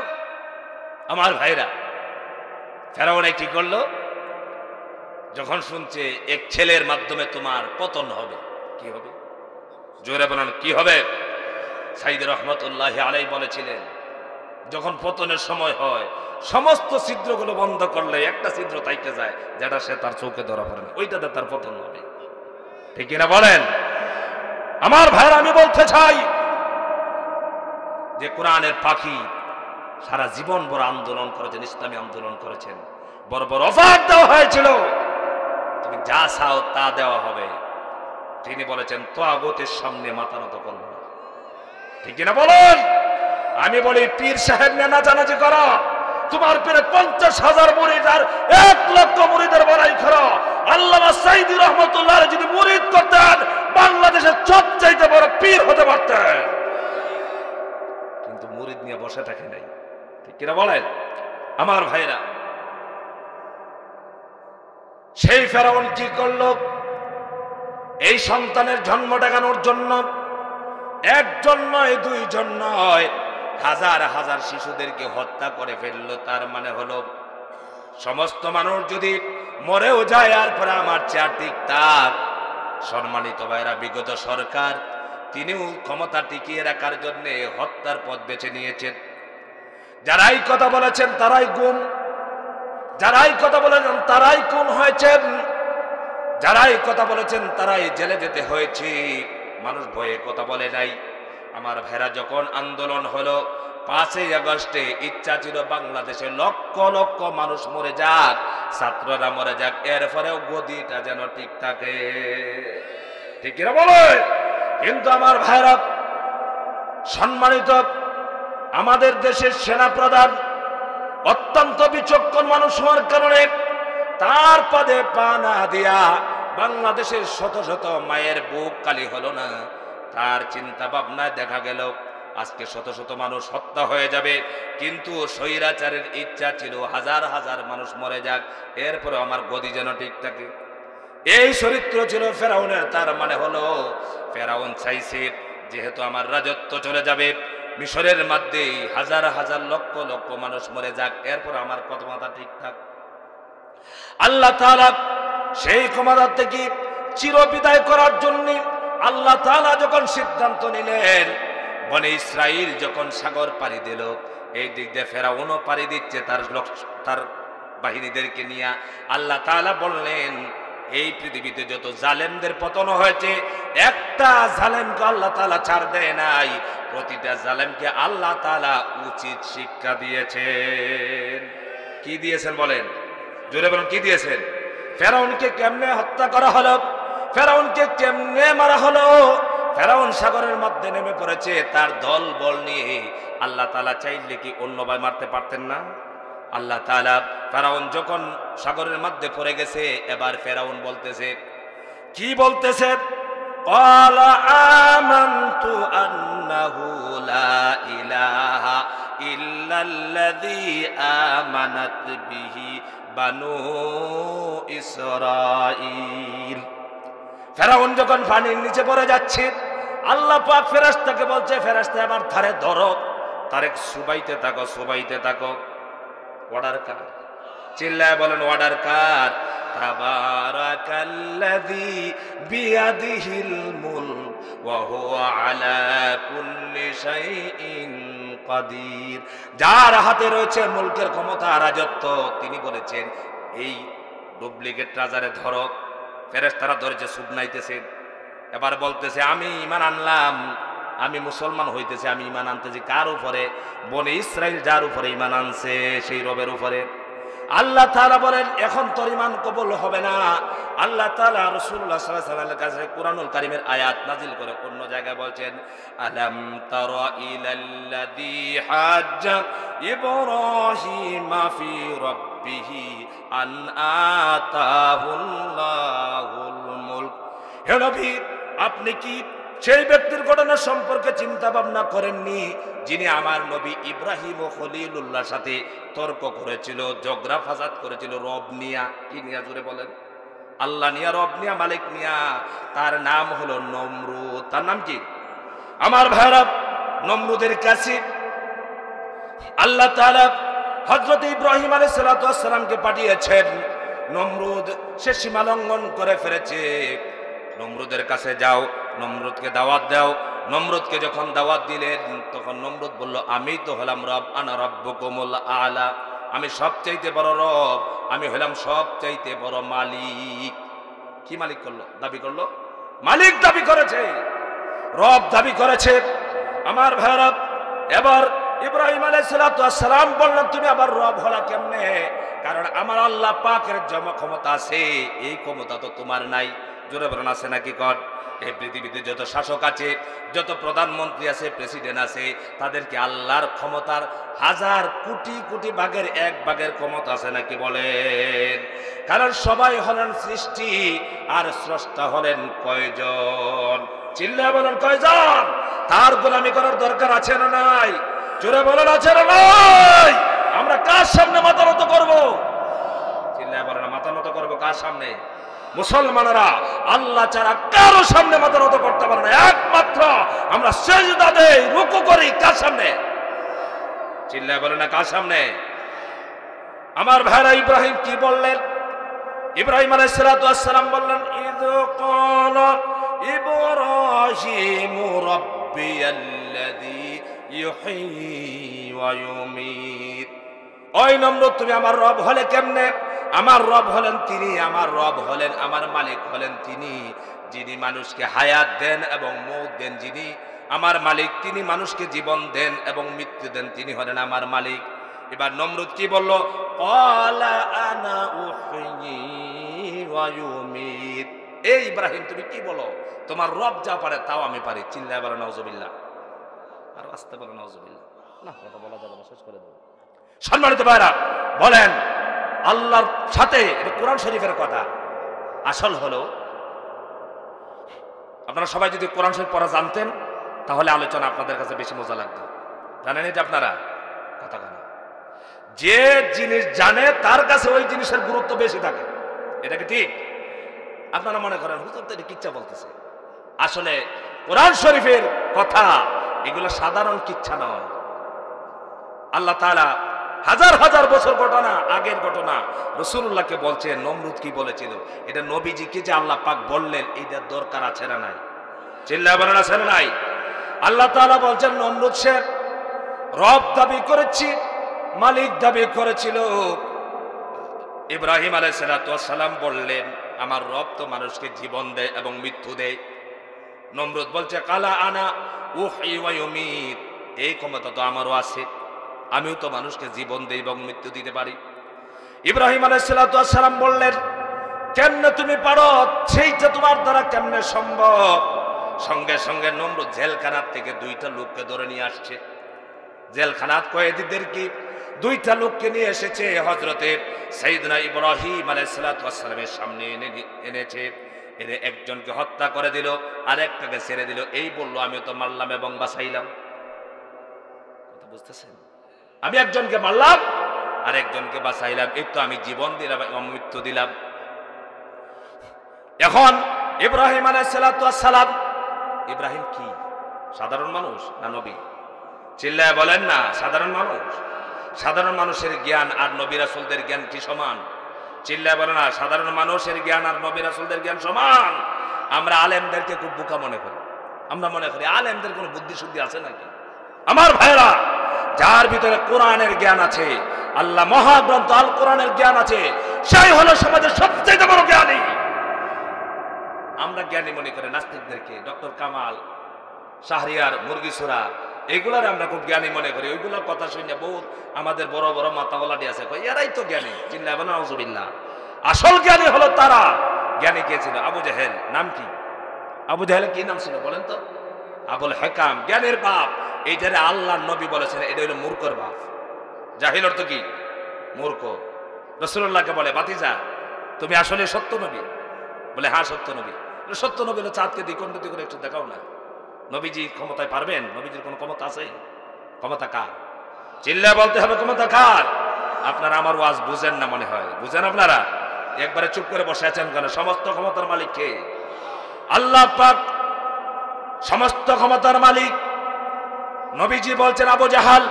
আমার ভাইরা, ফেরাউন কি করলো? যখন শুনছে এক ছেলের মাধ্যমে তোমার পতন হবে, কি হবে? জোরে বলেন কি হবে? সাইদ রহমতুল্লাহ আলাইহি বলেছিলেন, যখন পতনের সময় হয় সমস্ত ছিদ্রগুলো বন্ধ করলে একটা ছিদ্র তাইকে যায়, যেটা সে তার চোখে ধরা পড়ে না, ওইটাতে তার পতন হবে। ঠিক কিনা বলেন? আমার ভাইরা, আমি বলতে চাই যে কোরআনের পাখি সারা জীবন বড় আন্দোলন করেছেন, ইসলামী আন্দোলন করেছেন, বড় বড় অফার দেওয়া হয়েছিল, তুমি যা চাও তা দেওয়া হবে। তিনি বলেছেন তাগুতের সামনে মাথা নত করব না। ঠিক কিনা বলেন? আমি বলি পীর সাহেব নিয়ে নাচানাচি করো, তোমার পীরে 50,000 মুরিদ আর 1 লক্ষ মুরিদের বড়াই করো। আল্লামা সাইদি রহমতুল্লাহ যদি মুরিদ করতেন, বাংলাদেশের সবচাইতে বড় পীর হতে পারতেন, কিন্তু মুরিদ নিয়ে বসে থাকে নাই। ঠিক কিনা বলেন? আমার ভাইরা, সেই ফেরাউন কি করলো? এই সন্তানের জন্ম দেখানোর জন্য একজন নয়, দুইজন নয়, হাজার হাজার শিশুদেরকে হত্যা করে ফেললো। তার মানে হলো সমস্ত মানুষ যদি মরেও যায় আর পরে আমার চেয়ার ঠিক থাক। সম্মানিত ভাইরা, বিগত সরকার তিনিও ক্ষমতা টিকিয়ে রাখার জন্য হত্যার পথ বেছে নিয়েছেন। যারাই কথা বলেছেন তারাই গুম, যারাই কথা বলেছেন তারাই খুন হয়েছেন, যারাই কথা বলেছেন তারাই জেলে যেতে হয়েছে। মানুষ ভয়ে কথা বলে নাই। আমার ভাইরা, যখন আন্দোলন হলো 5ই আগস্টে, ইচ্ছা ছিল বাংলাদেশে লক্ষ লক্ষ মানুষ মরে যাক, ছাত্ররা মরে যাক, এরপরেও গদিটা যেন ঠিক থাকে। ঠিক কিনা বলে? কিন্তু আমার ভাইরা, সম্মানিত, আমাদের দেশের সেনাপ্রধান অত্যন্ত বিচক্ষণ মানুষ হওয়ার কারণে তার পদে পা না দিয়া বাংলাদেশের শত শত মায়ের বুক কালি হলো না। তার চিন্তা ভাবনায় দেখা গেল আজকে শত শত মানুষ হত্যা হয়ে যাবে, কিন্তু স্বৈরাচারের ইচ্ছা ছিল হাজার হাজার মানুষ মরে যাক, এরপরে আমার গদি যেন ঠিক থাকে। এই চরিত্র ছিল ফেরাউনের। তার মানে হলো ফেরাউন চাইছে যেহেতু আমার রাজত্ব চলে যাবে, মিশরের মধ্যে হাজার হাজার লক্ষ লক্ষ মানুষ মরে যাক, এরপর আমার কথা ঠিকঠাক। আল্লাহ তাআলা সেই ক্ষমতা থেকে চিরবিদায় করার জন্য আল্লাহ তাআলা যখন সিদ্ধান্ত নিলেন, বনে ইসরাইল যখন সাগর পাড়ি দিল, এই দিক দিয়ে ফেরাউনও পাড়ি দিচ্ছে তার বাহিনীদেরকে নিয়ে। আল্লাহ তাআলা বললেন, এই পৃথিবীতে যত জালেমদের পতন হয়েছে, একটা জালেমকে আল্লাহ তাআলা ছাড় দেয় নাই, প্রতিটা জালেমকে আল্লাহ তাআলা উচিত শিক্ষা দিয়েছেন। কি দিয়েছেন বলেন? জোরে বলেন, কি দিয়েছেন? ফেরাউনকে কেমনে হত্যা করা হলো, ফেরাউনকে কেমনে মারা হলো? ফেরাউন সাগরের মধ্যে নেমে পড়েছে তার দল বল নিয়ে। আল্লাহ তাআলা চাইলে কি অন্যভাবে মারতে পারতেন না? আল্লাহ তাআলা ফেরাউন যখন সাগরের মধ্যে পড়ে গেছে, এবার ফেরাউন বলতেছে, কি বলতেছে? ক্বালা আমানতু আন্নাহু লা ইলাহা ইল্লাল্লাযী আমানাত বিহি বানু ইসরাঈল। ফেরাউন যখন পানির নিচে পড়ে যাচ্ছে, আল্লাহ পাক ফেরেশতাকে বলছে, ফেরেশতা এবার ধারে ধরো, তারে সুবাইতে থাকো, সুবাইতে থাকো। অর্ডার কার? চিল্লায় বলেন, অর্ডার কার? তাবারাকাল্লাযী বিয়াদিহিল মুলক ওয়া হুয়া আলা কুল্লি শাইইন কাদির। যার হাতে রয়েছে মুলকের ক্ষমতা, রাজত্ব, তিনি বলেছেন এই ডুপ্লিকেট রাজারে ধরো। ফেরেশতারা ধরেছে, সুবনাইতেছে। এবার বলতেছে, আমি ঈমান আনলাম, আমি মুসলমান হইতেছি, আমি ঈমান আনতেছি কার উপরে? বনে ইসরাইল যার উপরে ঈমান আনছে সেই রবের উপরে। আল্লাহ তাআলা বলেন, এখন তোর ঈমান কবুল হবে না। আল্লাহ তাআলা রাসূলুল্লাহ সাল্লাল্লাহু আলাইহি ওয়াসাল্লামের কাছে কুরআনুল কারীমের আয়াত নাজিল করে অন্য জায়গায় বলছেন, আলাম তারা ইলাল্লাযী হাজ্জা ইব্রাহিমা ফি রাব্বিহি আন আতাহুল্লাহুল মুলক। হে নবী, আপনি কি সেই ব্যক্তির ঘটনা সম্পর্কে চিন্তা ভাবনা করেননি যিনি আমার নবী ইব্রাহিম ও খলিলুল্লাহর সাথে তর্ক করেছিল, ঝগড়া ফাসাদ করেছিল রব নিয়া? কি নিয়া? জোরে বলেন। আল্লাহ নিয়া, রব নিয়া, মালিক নিয়া। তার নাম হলো নমরুদ। তার নাম কি? আমার ভাইরা, নমরুদের কাছে আল্লাহ তাআলা হযরত ইব্রাহিম আলাইহিস সালাতু ওয়াস সালামকে পাঠিয়েছেন। নমরুদ সে সীমা লঙ্ঘন করে ফেলেছে। নমরুদের কাছে যাও, নমরুদকে দাওয়াত দাও। নমরুদকে যখন দাওয়াত দিলেন তখন নমরুদ বলল, আমি তো হলাম রব, আনা রাব্বুকুমুল আলা, আমি সবচাইতে বড় রব, আমি হলাম সবচাইতে বড় মালিক। কি মালিক করলো? দাবি করলো, মালিক দাবি করেছে, রব দাবি করেছে। আমার ভাইরা, এবার ইব্রাহিম আলাইহিস সালাতু ওয়াস সালাম বললেন, তুমি আবার রব হলা কেমনে? কারণ আমার আল্লাহ পাকের জমা ক্ষমতা আছে, এই ক্ষমতা তো তোমার নাই। জোরে বলেন আছে নাকি? কর। এই পৃথিবীতে যত শাসক আছে, যত প্রধানমন্ত্রী আছে, প্রেসিডেন্ট আছে, তাদেরকে আল্লাহর ক্ষমতার হাজার কোটি কোটি ভাগের এক ভাগের ক্ষমতা আছে নাকি বলেন? কারণ সবাই হলেন সৃষ্টি আর স্রষ্টা হলেন কয়জন? চিল্লায় বলেন কয়জন? তার গোলামি করার দরকার আছে না নাই? জোরে বলেন আছে না নাই? আমরা কার সামনে মাথা নত করবো? চিল্লায় বলেন মাথা নত করবো কার সামনে? মুসলমানেরা আল্লাহ ছাড়া কারো সামনে মাথা নত করতে পারে না। একমাত্র আমরা সিজদা দেই, রুকু করি কার সামনে? চিল্লায় বলেন না কার সামনে? আমার ভাইরা ইব্রাহিম কি বললেন? ইব্রাহিম আলাইহিস সালাতু ওয়াস সালাম বললেন, ইয ক্বালা ইব্রাহিমু রাব্বিয়াল্লাযী ইউহয়ী ওয়া ইউমীত। ওই নমরুদ, তুমি আমার রব হলে কেমনে? আমার রব হলেন তিনি, আমার রব হলেন, আমার মালিক হলেন তিনি, যিনি মানুষকে হায়াত দেন এবং মৌত দেন। যিনি আমার মালিক, তিনি মানুষকে জীবন দেন এবং মৃত্যু দেন, তিনি হলেন আমার মালিক। এবার নমরুদ কি বলল? ক্বালা আনা উহয়ী ওয়া ইউমীত। এই ইব্রাহিম, তুমি কি বলো? তোমার রব যা পারে তাও আমি পারি। চিল্লায় বলো নাউজুবিল্লাহ। আর আস্তে বলো নাউজুবিল্লাহ। না, কথা বলা যাবে না, শেষ করে দেব। সম্মানিত ভাইরা, বলেন আল্লাহর সাথে, এটা কোরআন শরীফের কথা। আসল হলো, আপনারা সবাই যদি কোরআন শরীফ পড়া জানতেন তাহলে আলোচনা আপনাদের কাছে বেশি মজা লাগতো। জানেন এটা আপনারা? কথা কেন? যে জিনিস জানে তার কাছে ওই জিনিসের গুরুত্ব বেশি থাকে। এটা কি ঠিক? আপনারা মনে করেন হুজুর তো এটা কিচ্ছা বলতেছে। আসলে কোরআন শরীফের কথা এগুলো সাধারণ কিচ্ছা নয়। আল্লাহ তাআলা হাজার হাজার বছর ঘটনা, আগের ঘটনা রাসূলুল্লাহকে বলছেন। নমরুদ কি বলেছিল, এটা নবীজিকে যে আল্লাহ পাক বললেন, এইটার দরকার আছে না নাই? চিল্লায় বলেন আছে না নাই? আল্লাহ তাআলা বলছেন, নমরুদ সে রব দাবি করেছি, মালিক দাবি করেছিল। ইব্রাহিম আলাইহিস সালাতু ওয়াস সালাম বললেন, আমার রব তো মানুষকে জীবন দেয় এবং মৃত্যু দেয়। নমরুদ বলছে, কালা আনা উহয়ী ওয়া ইউমীত, এই ক্ষমতা তো আমারও আছে, আমিও তো মানুষকে জীবন দেই এবং মৃত্যু দিতে পারি। ইব্রাহিম আলাইহিস সালাতু ওয়াস সালাম বললেন, কেমনে তুমি পারো? সেইটা তোমার দ্বারা কেমনে সম্ভব? সঙ্গে সঙ্গে নমরুদ জেলখানার থেকে দুইটা লোককে ধরে নিয়ে আসছে। জেলখানাত কয়েদিদের কি দুইটা লোককে নিয়ে এসেছে, হযরতে সাইয়েদনা ইব্রাহিম আলাইহিস সালাতু ওয়াস সালামের সামনে এনেছে। এর একজনকে হত্যা করে দিল, আর একটাকে ছেড়ে দিল। এই বলল, আমিও তো মারলাম এবং বাঁচাইলাম। কথা বুঝতেছেন? আমি একজনকে মারলাম আর একজনকে বাঁচাইলাম, এই তো আমি জীবন দিলাম এবং মৃত্যু দিলাম। এখন ইব্রাহিম আলাইহিস সালাতু ওয়াস সালাম, ইব্রাহিম কি সাধারণ মানুষ না নবী? চিল্লায় বলেন না সাধারণ মানুষ? সাধারণ মানুষের জ্ঞান আর নবী রাসূলদের জ্ঞান কি সমান? চিল্লায় বলেন না সাধারণ মানুষের জ্ঞান আর নবী রাসূলদের জ্ঞান সমান? আমরা আলেমদেরকে খুব বোকা মনে করি। আমরা মনে করি আলেমদের কোনো বুদ্ধি শুদ্ধি আছে নাকি? আমার ভাইরা, যার ভিতরে কোরআনের জ্ঞান আছে, আল্লাহ মহাগ্রন্থ আল কোরআনের জ্ঞান আছে, সেই হলো সমাজের সবচেয়ে বড় জ্ঞানী। আমরা জ্ঞানী মনে করি নাস্তিকদেরকে, ডক্টর কামাল, শাহরিয়ার, মুরগিসুরা, এগুলার আমরা খুব জ্ঞানী মনে করি। ওইগুলোর কথা শুনে বহুত আমাদের বড় বড় মাতাওয়ালাটি আছে, এরাই তো জ্ঞানী। চিল্লায় বলেন নাউজুবিল্লাহ। আসল জ্ঞানী হলো তারা। জ্ঞানী কে ছিল? আবু জেহেল। নাম কি? আবু জেহেলের কি নাম ছিল বলেন তো? আবুল হেকাম, জ্ঞানের বাপ। এইটারে আল্লাহর নবী বলেছেন, এটা হলো মূর্খর বাপ। জাহিল অর্থ কি? মূর্খ। রাসূলুল্লাহকে বলে, ভাতিজা তুমি আসলে সত্য নবী? বলে হ্যাঁ সত্য নবী। সত্য নবী হলো চাঁদকে দ্বিখণ্ডিত করে একটু দেখাও না। নবীজি ক্ষমতায় পারবেন? নবীজির কোনো ক্ষমতা আছে? ক্ষমতা কার? চিল্লায় বলতে হবে ক্ষমতা কার? আপনারা আমার ওয়াজ বুঝেন না মনে হয়। বুঝেন আপনারা? একবারে চুপ করে বসে আছেন কেন? সমস্ত ক্ষমতার মালিক কে? আল্লাহ পাক সমস্ত ক্ষমতার মালিক। নবীজি বলছেন, আবু জাহাল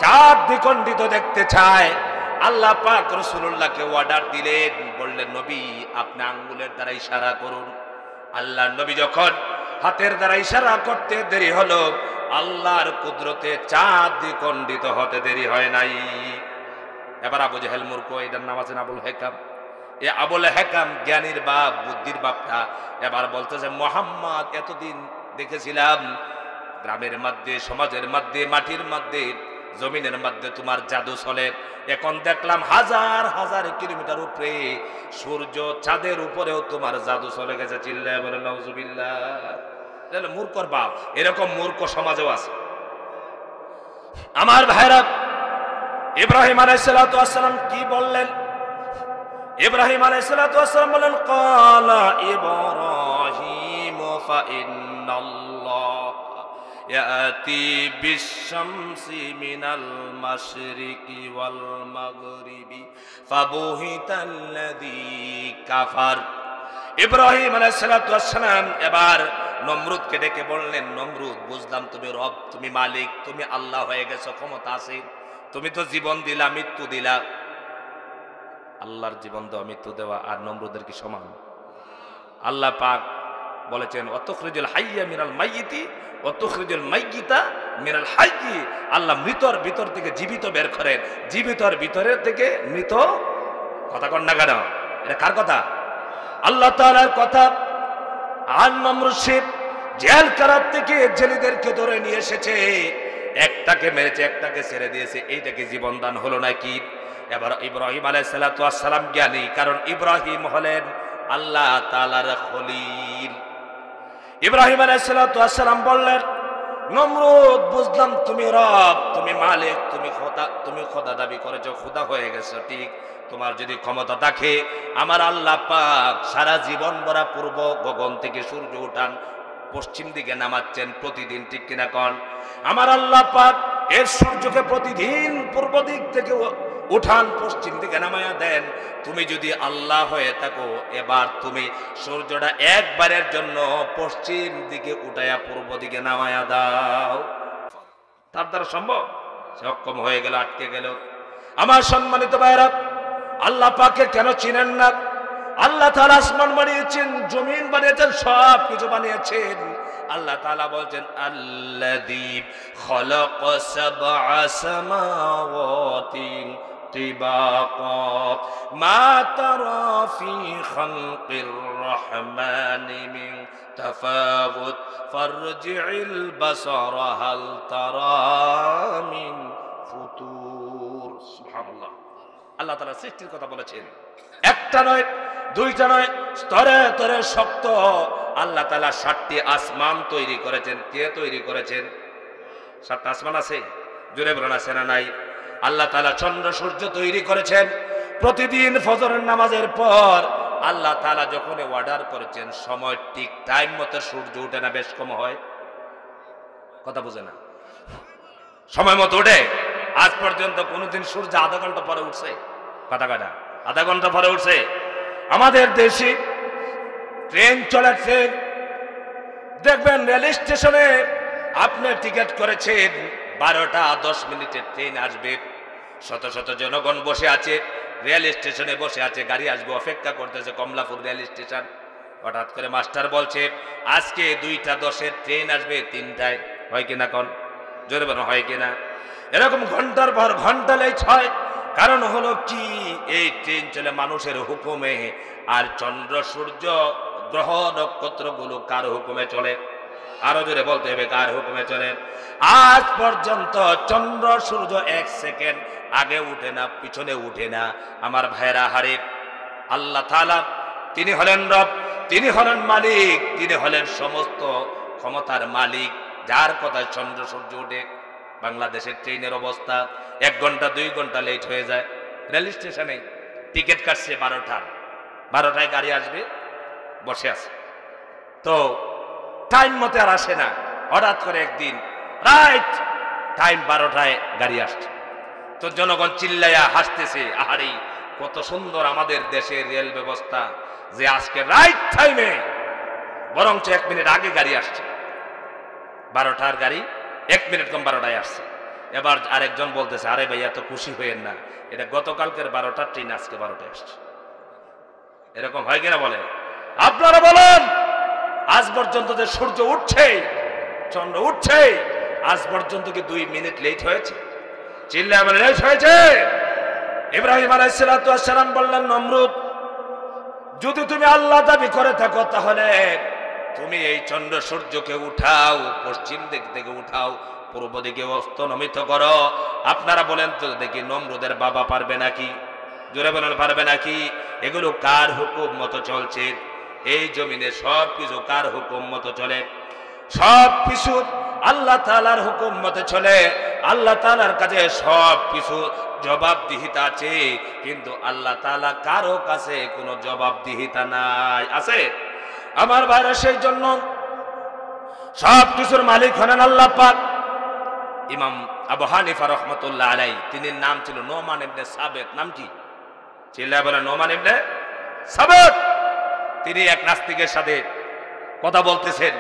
চাঁদ দ্বিখণ্ডিত দেখতে চায়। আল্লাহ পাক রাসূলুল্লাহকে অর্ডার দিলেন, বললেন নবী আপনি আঙ্গুলের দ্বারা ইশারা করুন। আল্লাহর নবী যখন হাতের দ্বারা ইশারা করতে দেরি হলো, আল্লাহর কুদরতে চাঁদ দ্বিখণ্ডিত হতে দেরি হয় নাই। এবার আবু জেহেল মূর্খ, এটার নাম আছেন আবুল হেকাম। এ আবুল হেকাম জ্ঞানীর বাপ, বুদ্ধির বাপটা এবার বলতেছে মুহাম্মদ এতদিন দেখেছিলাম গ্রামের মধ্যে, সমাজের মধ্যে, মাটির মধ্যে, জমিনের মধ্যে তোমার জাদু চলে, এখন দেখলাম হাজার হাজার কিলোমিটার উপরে সূর্য চাঁদের উপরেও তোমার জাদু চলে গেছে। চিল্লায় বলে নাউজুবিল্লাহ। তাহলে মূর্খর বাপ, এরকম মূর্খ সমাজেও আছে। আমার ভাইরা, ইব্রাহিম আলাইহিস সালাম কি বললেন? ইব্রাহিম আলাইহিস সালাম বলেন ক্বালা ইব্রাহিম ফাইন্নাল্লাহ ইয়াতি বিশ-শামসি মিনাল মাশরিকি ওয়াল মাগরিবি ফাবুহিতাল্লাযী কাফার। ইব্রাহিম আলাইহিস সালাম এবার নমরুদকে ডেকে বললেন, নমরুদ বুঝলাম তুমি রব, তুমি মালিক, তুমি আল্লাহ হয়ে গেছো, ক্ষমতা আছে, তুমি তো জীবন দিলা, মৃত্যু দিলা। আল্লাহর জীবন দেওয়া, মৃত্যু দেওয়া আর নমরুদের কি সমান? আল্লাহ পাক বলেছেন অতুখরিজুল হাইয়্যা মিনাল মাইয়িতি অতুখরিজুল মাইয়িতা মিনাল হাইয়্যি। আল্লাহ মৃতর ভিতর থেকে জীবিত বের করেন, জীবিতর ভিতরের থেকে মৃত। কথা কন না কেন? এটা কার কথা? আল্লাহ তাআলার কথা। আর নমরুদ জেল কারার থেকে জেলেদেরকে ধরে নিয়ে এসেছে, একটাকে মেরেছে, একটাকে ছেড়ে দিয়েছে, এইটাকে জীবন দান হলো নাকি? এবার ইব্রাহিম আলাইহিস সালাম জ্ঞানী, কারণ ইব্রাহিম হলেন আল্লাহ তাআলার খলিল। ইব্রাহিম আলাইহিস সালাম বললেন, নমরুদ বুঝলাম তুমি রব, তুমি মালিক, তুমি খোদা দাবি করেছো, খোদা হয়ে গেছো ঠিক। তোমার যদি ক্ষমতা থাকে, আমার আল্লাহ পাক সারা জীবন ভরা পূর্ব গগন থেকে সূর্য উঠান পশ্চিম দিকে নামাচ্ছেন প্রতিদিন, ঠিক কিনা কন? আমার আল্লাহ পাক এর সূর্যকে প্রতিদিন পূর্ব দিক থেকে উঠান পশ্চিম দিকে নামায়া দেন। তুমি যদি আল্লাহ হয়ে থাকো, এবার তুমি সূর্যটা একবারের জন্য পশ্চিম দিকে উঠায়া পূর্ব দিকে নামায়া দাও। তার দ্বারা সম্ভব? সক্ষম হয়ে গেল, আটকে গেল। আমার সম্মানিত ভাইরা, আল্লাহ পাককে কেন চিনেন না? আল্লাহ তাআলা আসমান বানিয়েছেন, জমিন বানিয়েছেন, সব কিছু বানিয়েছেন। আল্লাহ তাআলা বলছেন আল্লাযী খালাকা সাবআ সামাওয়াতি তিবাকা মা তারা ফি খালকির রহমানি মিন তাফাউত ফারজি'ল বাসারা হাল তারা মিন ফুতুর। সুবহানাল্লাহ। আল্লাহ তাআলা সৃষ্টির কথা বলেছেন, একটা নয়, দুইটা নয়, স্তরে স্তরে শক্ত। আল্লাহ তাআলা 7টি আসমান তৈরি করেছেন। কে তৈরি করেছেন? 7টা আসমান আছে, জোরে বলেন আছে না নাই? আল্লাহ তাআলা চন্দ্র সূর্য তৈরি করেছেন। প্রতিদিন ফজরের নামাজের পর আল্লাহ তাআলা যখন অর্ডার করেছেন, সময় ঠিক টাইম মতো সূর্য ওঠে না, বেশ কম হয়। কথা বুঝে না? সময় মতো ওঠে? আজ পর্যন্ত কোনোদিন সূর্য আধা ঘন্টা পরে উঠছে? কথা কাটা আধা ঘন্টা পরে উঠছে? আমাদের দেশে ট্রেন চলেছে, দেখবেন রেল স্টেশনে আপনি টিকিট করেছেন 12টা 10 মিনিটের ট্রেন আসবে, শত শত জনগণ বসে আছে, রেল স্টেশনে বসে আছে, গাড়ি আসবে, অপেক্ষা করতেছে, কমলাপুর রেল স্টেশন। হঠাৎ করে মাস্টার বলছে আজকে 2টা 10-এর ট্রেন আসবে 3টায়। হয় কিনা কন? জোরে বলেন হয় কিনা? এরকম ঘন্টার পর ঘন্টা লেট হয়। কারণ হলো কি, এই ট্রেন চলে মানুষের হুকুমে। আর চন্দ্র সূর্য গ্রহ নক্ষত্র গুলো কার হুকুমে চলে? আরো জোরে বলতে হবে, কার হুকুমে চলে? আজ পর্যন্ত চন্দ্র সূর্য 1 সেকেন্ড আগে উঠে না, পিছনে উঠে না। আমার ভাইরা হারে, আল্লাহ তাআলা তিনি হলেন রব, তিনি হলেন মালিক, তিনি হলেন সমস্ত ক্ষমতার মালিক, যার কথায় চন্দ্র সূর্য উঠে। বাংলাদেশের ট্রেনের অবস্থা 1 ঘন্টা 2 ঘন্টা লেট হয়ে যায়। রেল স্টেশনে টিকিট কাটছে 12টায় গাড়ি আসবে, বসে আছে, তো টাইম মতো আর আসে না। হঠাৎ করে একদিন রাইট টাইম 12টায় গাড়ি আসছে, তো জনগণ চিল্লাইয়া হাসতেছে, আহারে কত সুন্দর আমাদের দেশের রেল ব্যবস্থা যে আজকে রাইট টাইমে, বরঞ্চ 1 মিনিট আগে গাড়ি আসছে। 12টার গাড়ি 1 মিনিট কম 12টায় আসছে। এবার আরেকজন বলতেছে, আরে ভাই এত খুশি হইেন না, এটা গতকালকের 12টার ট্রেন আজকে 12টায় আসছে। এরকম হয় কিনা বলে? আপনারা বলেন, আজ পর্যন্ত যে সূর্য উঠছে, চন্দ্র উঠছে, আজ পর্যন্ত কি 2 মিনিট লেট হয়েছে? চিল্লায় বলে লেট হয়েছে? ইব্রাহিম আলাইহিস সালাম বললেন, নমরুদ, যদি তুমি আল্লাহ দাবি করে থাকো তাহলে তুমি এই চন্দ্র সূর্যকে উঠাও, পশ্চিম দিক থেকে উঠাও, পূর্ব দিকে অস্তনমিত করো। আপনারা বলেন তো দেখি, নমরুদের বাবা পারবে নাকি? জোরে বলেন, পারবে নাকি? এগুলো কার হুকুম মতো চলছে? এই জমিনে সব কিছু কার হুকুম মতো চলে? সব কিছু আল্লাহ তাআলার হুকুম মতো চলে। আল্লাহ তাআলার কাছে সব কিছু জবাবদিহিতা আছে, কিন্তু আল্লাহ তাআলা কারো কাছে কোনো জবাবদিহিতা নাই। আছে আমার ভাইরা? সেই জন্য সব কিছুর মালিক হলেন আল্লাহ পাক। ইমাম আবু হানিফা রাহমাতুল্লাহ আলাইহি, তিনি নাম ছিল নোমান ইবনে সাবেত। নাম কি? চিল্লায় বলেন, নোমান ইবনে সাবেত। তিনি এক নাস্তিকের সাথে কথা বলতেছেন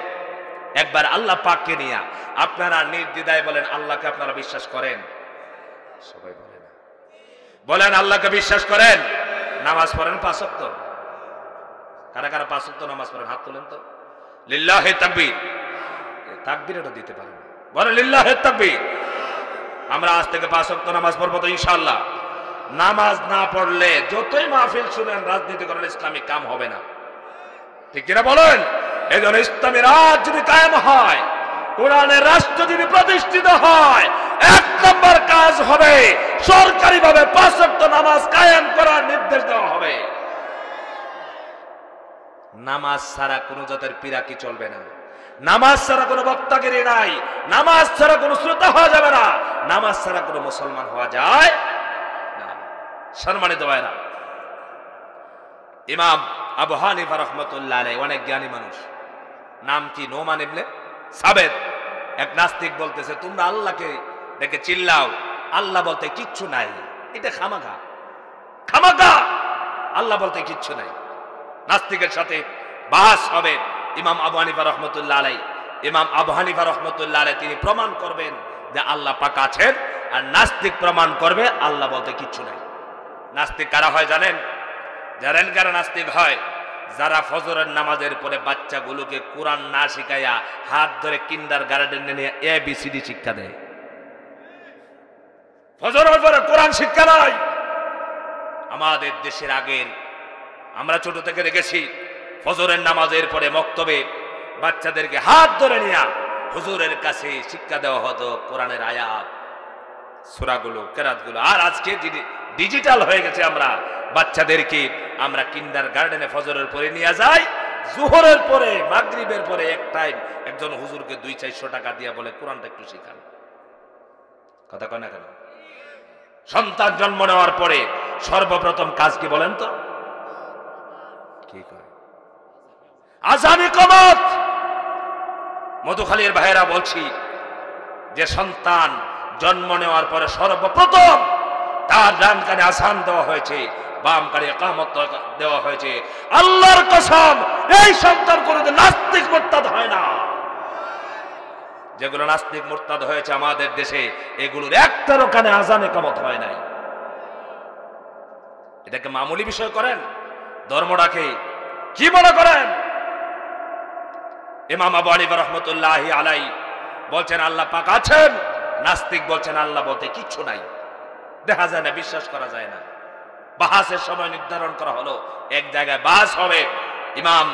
একবার আল্লাহ পাককে নিয়ে। আপনারা নির্দ্বিধায় বলেন, আল্লাহকে আপনারা বিশ্বাস করেন? সবাই বলেন, বলেন আল্লাহকে বিশ্বাস করেন? নামাজ পড়েন 5 ওয়াক্ত? কারা কারা 5 ওয়াক্ত নামাজ পড়েন? হাত তোলেন তো। লিল্লাহি তাকবীর। তাকবীর এটা দিতে পারেন? বলেন লিল্লাহি তাকবীর। আমরা আজ থেকে 5 ওয়াক্ত নামাজ পড়বো তো ইনশাআল্লাহ। নামাজ না পড়লে যতই মাহফিল শুনেন, রাজনীতি করেন, ইসলামিক কাম হবে না। ঠিক কিনা বলেন? এই জন্য ইসলামী রাজ যদি কায়েম হয়, কোরআনের রাষ্ট্র যদি প্রতিষ্ঠিত হয়, 1 নম্বর কাজ হবে সরকারিভাবে 5 ওয়াক্ত নামাজ কায়েম করার নির্দেশ দেওয়া হবে। নামাজ ছাড়া কোনো জাতের পিরাকি চলবে না। নামাজ ছাড়া কোনো বক্তাগিরি নাই। নামাজ ছাড়া কোনো শ্রোতা হওয়া যাবে না। নামাজ ছাড়া কোনো মুসলমান হওয়া যায় না। সম্মানিত ভাইরা, ইমাম আবু হানিফা রাহমাতুল্লাহ আলাইহি অনেক জ্ঞানী মানুষ। নাম কি? নোমান ইবনে সাবেত। এক নাস্তিক বলতেছে, তোমরা আল্লাহকে দেখে চিল্লাও, আল্লাহ বলতে কিচ্ছু নাই। এটা খামাখা, খামাখা। আল্লাহ বলতে কিচ্ছু নাই। নাস্তিকের সাথে বাস হবে। ইমাম আবু হানিফা রাহমাতুল্লাহ আলাইহি, ইমাম আবু হানিফা রাহমাতুল্লাহ আলাইহি তিনি প্রমাণ করবেন যে আল্লাহ পাক আছেন, আর নাস্তিক প্রমাণ করবে আল্লাহ বলতে কিচ্ছু নাই। নাস্তিক কারা হয় জানেন? জানেন কারা নাস্তিক হয়? যারা ফজরের নামাজের পরে বাচ্চাগুলোকে কোরআন না শিখাইয়া হাত ধরে কিন্ডার গার্ডেনে নিয়ে ABCD শিক্ষা দেয়। ফজরের পরে কোরআন শিক্ষা নাই। আমাদের দেশের আগের আমরা ছোট থেকে দেখেছি, ফজরের নামাজের পরে মক্তবে বাচ্চাদেরকে হাত ধরে নিয়ে হুজুরের কাছে শিক্ষা দেওয়া হতো কোরআনের আয়াত, সূরাগুলো, কেরাতগুলো। আর আজকে ডিজিটাল হয়ে গেছে, আমরা বাচ্চাদেরকে আমরা কিন্ডার গার্ডেনে ফজরের পরে নিয়ে যাই, জোহরের পরে, মাগরিবের পরে এক টাইম একজন হুজুরকে 200-400 টাকা দিয়ে বলে কোরআনটা একটু শিখান। কথা কয় না কেন? সন্তান জন্ম নেওয়ার পরে সর্বপ্রথম কাজ কি বলেন তো? কি করে? আযান ইকামত। মধুখালীর ভাইয়েরা বলছি যে সন্তান জন্ম নেওয়ার পরে সর্বপ্রথম তার ডান কানে আযান দেওয়া হয়েছে, বাম কানে ইকামত দেওয়া হয়েছে। আল্লাহর কসম, এই সন্তান কোনোদিন নাস্তিক মুরতাদ হয় না। যেগুলো নাস্তিক মুরতাদ হয়েছে আমাদের দেশে, এগুলোর একটারও কানে আযান ইকামত হয় নাই। এটাকে মামুলি বিষয় করেন? ধর্মটাকে কি মনে করেন? ইমাম আবু হানিফা রাহমাতুল্লাহি আলাইহি বলছেন আল্লাহ পাক আছেন, নাস্তিক বলছেন আল্লাহ বলতে কিচ্ছু নাই। দেখা যায় না, বিশ্বাস করা যায় না। বাহাসের সময় নির্ধারণ করা হলো, এক জায়গায় বাস হবে। ইমাম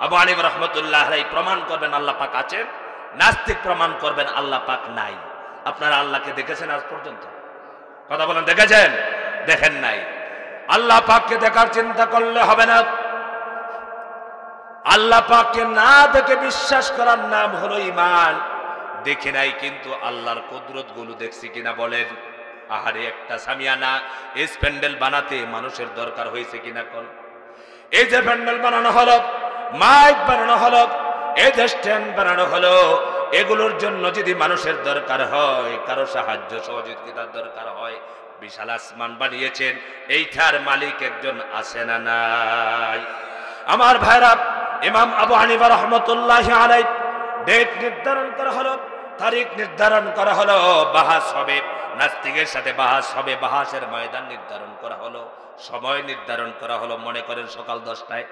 আবু হানিফা রাহমাতুল্লাহি আলাইহি প্রমাণ করবেন আল্লাহ পাক আছেন, নাস্তিক প্রমাণ করবেন আল্লাহ পাক নাই। আপনারা আল্লাহকে দেখেছেন আজ পর্যন্ত? কথা বলেন, দেখেছেন? দেখেন নাই। আল্লাহ পাককে দেখার চিন্তা করলে হবে না। আল্লাহ পাককে না দেখে বিশ্বাস করার নাম হলো ঈমান। দেখে নাই কিন্তু আল্লাহর কুদরত গুলো দেখছি কিনা বলেন? আহারে, একটা সামিয়ানা এই প্যান্ডেল বানাতে মানুষের দরকার হয়েছে কিনা কোন? এই যে প্যান্ডেল বানানো হলো, মাইক বানানো হলো, এই যে স্ট্যান্ড বানানো হলো, এগুলোর জন্য যদি মানুষের দরকার হয়, কারো সাহায্য সহযোগিতার দরকার হয়, বিশাল আসমান বানিয়েছেন, এইটার মালিক একজন আছে না নাই? আমার ভাইরা, ইমাম আবু হানিফা রাহমাতুল্লাহি আলাইহি ডেট নির্ধারণ করা হলো, তারিখ নির্ধারণ করা হলো, বাহাস হবে, নাস্তিকের সাথে বাহাস হবে, বাহাসের ময়দান নির্ধারণ করা হলো, সময় নির্ধারণ করা হলো। মনে করেন সকাল 10টায়।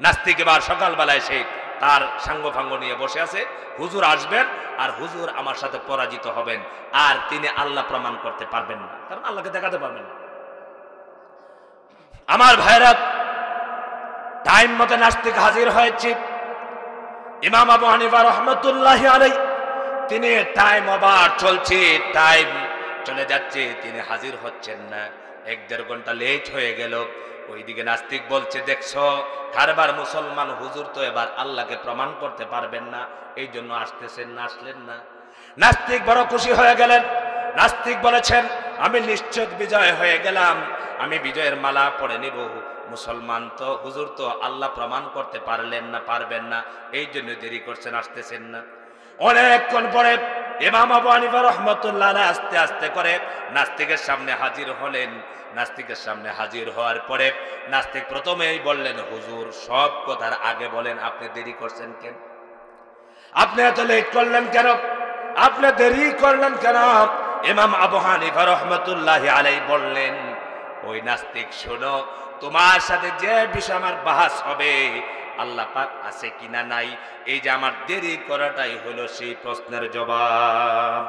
নাস্তিক এবার সকালবেলায় সে তার সাঙ্গ ফাঙ্গ নিয়ে বসে আছে, হুজুর আসবেন আর হুজুর আমার সাথে পরাজিত হবেন, আর তিনি আল্লাহ প্রমাণ করতে পারবেন না, কারণ আল্লাহকে দেখাতে পারবেন না। আমার ভাইরা, টাইম মতো নাস্তিক হাজির হয়েছে। ইমাম আবু হানিফা রাহমাতুল্লাহি আলাইহি তিনি টাইম ওভার চলছে, টাইম চলে যাচ্ছে, তিনি হাজির হচ্ছেন না। 1-1.5 ঘন্টা লেট হয়ে গেল। ওইদিকে নাস্তিক বলছে, দেখছো কারবার মুসলমান হুজুর তো এবার আল্লাহকে প্রমাণ করতে পারবেন না, এই জন্য আসতেছেন না, আসলেন না। নাস্তিক বড় খুশি হয়ে গেলেন। নাস্তিক বলেছেন, আমি নিশ্চিত বিজয় হয়ে গেলাম, আমি বিজয়ের মালা পরে নিব। মুসলমান তো হুজুর তো আল্লাহ প্রমাণ করতে পারলেন না, পারবেন না, এই জন্য দেরি করছেন, আসতেছেন না। অনেকক্ষণ পরে ইমাম আবু হানিফা রাহমাতুল্লাহ আলাইহি আস্তে আস্তে করে নাস্তিকের সামনে হাজির হলেন। নাস্তিকের সামনে হাজির হওয়ার পরে নাস্তিক প্রথমেই বললেন, হুজুর সব কথার আগে বলেন আপনি দেরি করছেন কেন? আপনি এত লেট করলেন কেন? আপনি দেরি করলেন কেন? ইমাম আবু হানিফা রাহমাতুল্লাহি আলাইহি বললেন, ওই নাস্তিক শোনো, তোমার সাথে যে বিষয় আমার বাহাস হবে, আল্লাহ পাক আছে কিনা নাই, এই যে আমার দেরি করাটাই হলো সেই প্রশ্নের জবাব।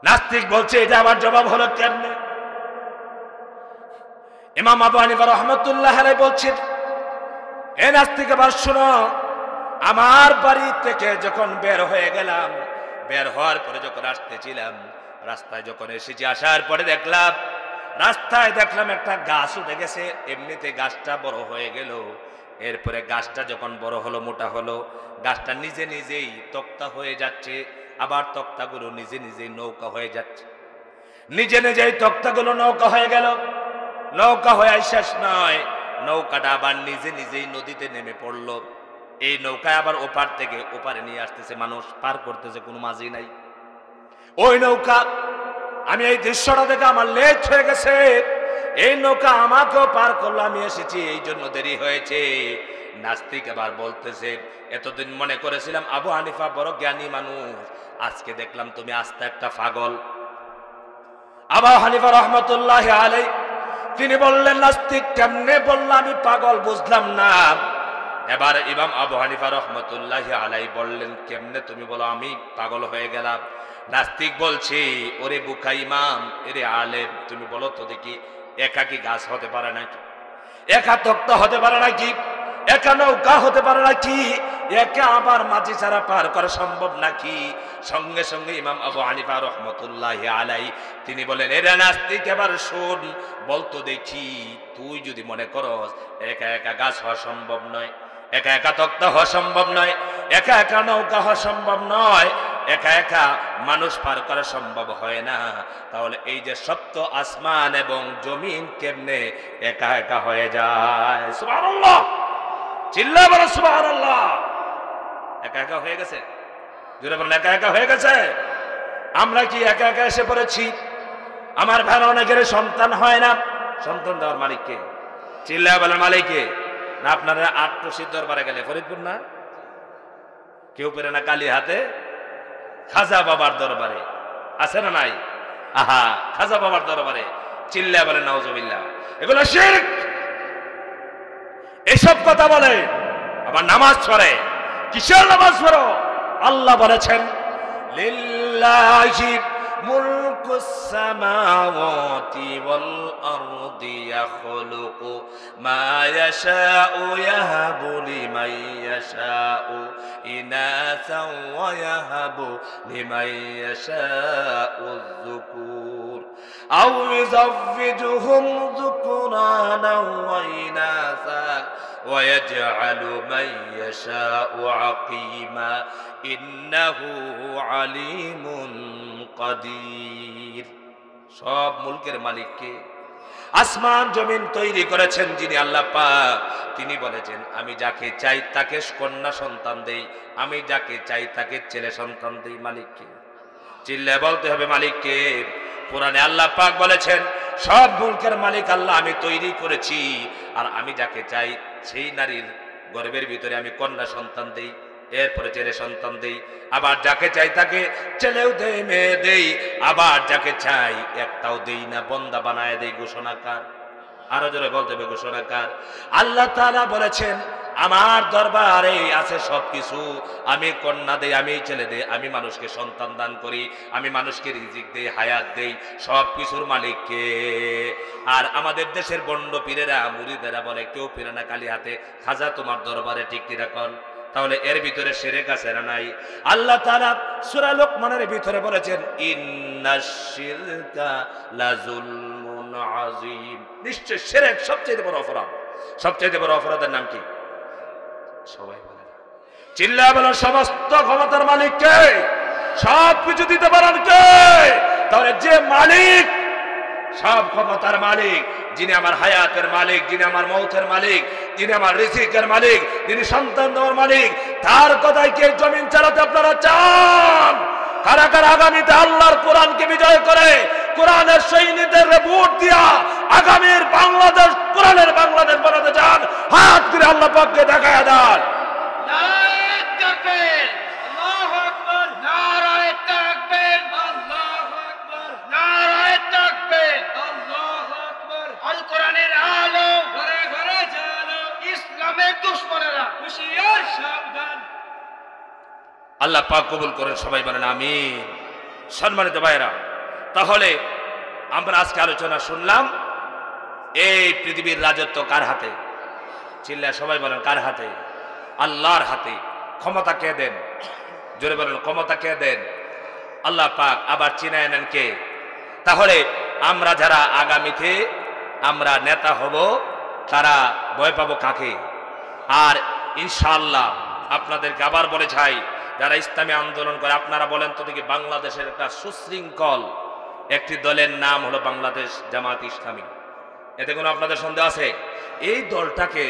নাস্তিক বলছে, এটা আমার জবাব হলো কেমনে? ইমাম আবু হানিফা রাহমাতুল্লাহি আলাইহি বলছেন, এ নাস্তিক এবার শোনো, আমার বাড়ি থেকে যখন বের হয়ে গেলাম, বের হওয়ার পরে যখন আসতেছিলাম, রাস্তায় যখন এসেছি, আসার পরে দেখলাম রাস্তায় একটা গাছ উঠে গেছে। এমনিতে গাছটা বড় হয়ে গেল, এরপরে গাছটা যখন বড় হলো, মোটা হলো, গাছটা নিজে নিজেই তক্তা হয়ে যাচ্ছে, আবার তক্তাগুলো নিজে নিজেই নৌকা হয়ে যাচ্ছে। নিজে নিজেই তক্তাগুলো নৌকা হয়ে গেল। নৌকা হয়ে শেষ নয়, নৌকাটা আবার নিজে নিজেই নদীতে নেমে পড়লো। এই নৌকায় আবার ওপার থেকে ওপারে নিয়ে আসতেছে, মানুষ পার করতেছে, কোনো মাঝি নাই। ওই নৌকা, আমি এই দৃশ্যটা দেখে আমার লেট হয়ে গেছে। এই নৌকা আমাকেও পার করলো, আমি এসেছি, এই জন্য দেরি হয়েছে। নাস্তিক আবার বলতেছে, এতদিন মনে করেছিলাম আবু হানিফা বড় জ্ঞানী মানুষ, আজকে দেখলাম তুমি আস্তে একটা পাগল। আবু হানিফা রাহমাতুল্লাহি আলাইহি তিনি বললেন, নাস্তিক কেমনে বললাম আমি পাগল, বুঝলাম না। এবার ইমাম আবু হানিফা রাহমাতুল্লাহি আলাইহি বললেন, কেমনে তুমি বলো আমি পাগল হয়ে গেলাম? নাস্তিক বলছে, ওরে বুকা ইমাম, এরে আলেম, তুমি বলো তো দেখি, একা কি গাছ হতে পারে নাকি? একা তক্তা হতে পারে নাকি? একা নৌকা হতে পারে নাকি? একা আবার মাঝি ছাড়া পার করা সম্ভব নাকি? সঙ্গে সঙ্গে ইমাম আবু হানিফা রাহমাতুল্লাহি আলাইহি তিনি বলেন, এরে নাস্তিক এবার শোন, বলতো দেখি, তুই যদি মনে করস একা একা গাছ হওয়া সম্ভব নয়, একা একা তক্তা হওয়া সম্ভব নয়, একা একা নৌকা হওয়া সম্ভব নয়, একা একা মানুষ পার করা সম্ভব হয় না, তাহলে এই যে সপ্ত আসমান এবং জমিন কেমনে একা একা হয়ে যায়? সুবহানাল্লাহ, চিল্লা বলো সুবহানাল্লাহ। একা একা হয়ে গেছে, জোরে বলেন, একা একা হয়ে গেছে। আমরা কি একা একা এসে পড়েছি? আমার ভাই অনেকের সন্তান হয় না, সন্তান দেওয়ার মালিক কে? চিল্লা বলেন, মালিক কে? না আপনারা আটটুসির দরবারে গেলে, ফরিদপুর না, কেউ পেরে না কালী হাতে খাজা বাবার দরবারে আছে না নাই? আহা, খাজা বাবার দরবারে চিল্লা বলেন নাউজুবিল্লাহ। এগুলো শিরক, এসব কথা বলে আবার নামাজ পড়ে। কিসের নামাজ পড়ো? আল্লাহ বলেছেন, লিল্লাহি মুলকুস সামাওয়াতি ওয়াল আরদি ইয়াখলুকু মা ইয়াশাউ ইয়াহাবু লিমান ইয়াশাউ ইনাসা ওয়া ইয়াহাবু লিমান ইয়াশাউ যুকুর আও ইযাওয়িজুহুম যুকুরানা ওয়া ইনাসা ওয়া ইয়াজআলু মান ইয়াশাউ আকিমা ইন্নাহু আলিমুন কাদির। সব মুলকের মালিক কে? আসমান জমিন তৈরি করেছেন যিনি আল্লাহ পাক, তিনি বলেছেন, আমি যাকে চাই তাকে কন্যা সন্তান দেই, আমি যাকে চাই তাকে ছেলে সন্তান দেই। মালিক কে? চিল্লা বলতে হবে, মালিক কে? কোরআনে আল্লাহ পাক বলেছেন, সব মুলকের মালিক আল্লাহ, আমি তৈরি করেছি, আর আমি যাকে চাই সেই নারীর গর্ভের ভিতরে আমি কন্যা সন্তান দেই। এরপরে ছেলে সন্তান দেই, আবার যাকে চাই তাকে ছেলেও দেই, মেয়ে দেই, আবার যাকে চাই একটাও দেই না, বন্দা বানায় দেই। ঘোষণাকার, আরো জোরে বলতে হবে ঘোষণাকার। আল্লাহ তাআলা বলেছেন আমার দরবারে আছে সবকিছু, আমি কন্যা দেই, আমি ছেলে দেই, আমি মানুষকে সন্তান দান করি, আমি মানুষকে রিজিক দেই, হায়াত দেই, সবকিছুর মালিক কে? আর আমাদের দেশের বন্ড পীরেরা মুরিদেরা বলে কেউ পীরে না খালি হাতে, খাজা তোমার দরবারে ঠিক কি রাখন। তাহলে এর ভিতরে শিরক আছে না নাই? আল্লাহ তাআলা সূরা লোকমানের ভিতরে বলেছেন ইন্নাশ শিরকা লাযুলমুন আযীম, নিশ্চয় শিরক সবচেয়ে বড় অপরাধ। সবচেয়ে বড় অপরাধের নাম কি? সবাই বলে না, চিল্লায় বলেন। সমস্ত ক্ষমতার মালিক কে? সব কিছু দিতে পারেন কে? তাহলে যে মালিক, সব ক্ষমতার মালিক, যিনি আমার হায়াতের মালিক, যিনি আমার মৌতের মালিক, যিনি আমার রিজিকের মালিক, যিনি সন্তান দেওয়ার মালিক, তার কথায় কে জমিন চালাতে আপনারা চান? কারা কারা আগামীতে আল্লাহর কোরআনকে বিজয় করে কোরআনের সৈনিকদের ভোট দিয়া আগামীর বাংলাদেশ কোরআনের বাংলাদেশ বানাতে চান? হাত করে আল্লাহ পাককে দেখায় দেন। নারায়ে তাকবীর, আল্লাহু আকবার, নারায়ে তাকবীর, আল্লাহু আকবার, নারায়ে তাকবীর, আল্লাহু আকবার। আল কোরআনের আলো ঘরে ঘরে জ্বালো, ইসলামের দুশমনেরা হুঁশিয়ার সাবধান। আল্লাহ পাক কবুল করেন, সবাই বলেন আমিন। সম্মানিত ভাইরা, তাহলে আমরা আজকে আলোচনা শুনলাম এই পৃথিবীর রাজত্ব কার হাতে? চিল্লায় সবাই বলেন কার হাতে? আল্লাহর হাতে। ক্ষমতা কে দেন? জোরে বলেন ক্ষমতা কে দেন? আল্লাহ পাক। আবার চিনায় নেন কে? তাহলে আমরা যারা আগামীতে আমরা নেতা হব, তারা ভয় পাবো কাকে? আর ইনশাআল্লাহ আপনাদেরকে আবার বলে যাই, যারা ইসলামী আন্দোলন করে, আপনারা বলেন তো দেখি বাংলাদেশের একটা সুশৃঙ্খল একটি দলের নাম হলো বাংলাদেশ জামাত ইসলামী, এতে কোনো আপনাদের সন্দেহ আছে? এই দলটাকে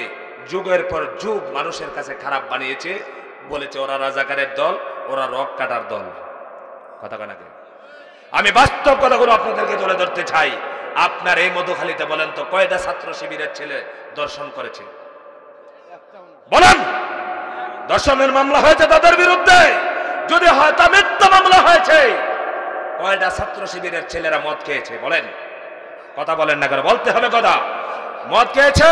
যুগের পর যুগ মানুষের কাছে খারাপ বানিয়েছে, বলেছে ওরা রাজাকারের দল, ওরা রক কাটার দল। কথা কানাকে আমি বাস্তব কথাগুলো আপনাদেরকে তুলে ধরতে চাই। আপনার এই মধুখালীতে বলেন তো কয়টা ছাত্র শিবিরের ছেলে দর্শন করেছে? বলেন। দর্শনের মামলা হয়েছে তাদের বিরুদ্ধে, যদি হয় তা মিথ্যা মামলা হয়েছে। কয়টা ছাত্র শিবিরের ছেলেরা মদ খেয়েছে? বলেন। কথা বলেন না করে, বলতে হবে কথা। মদ খেয়েছে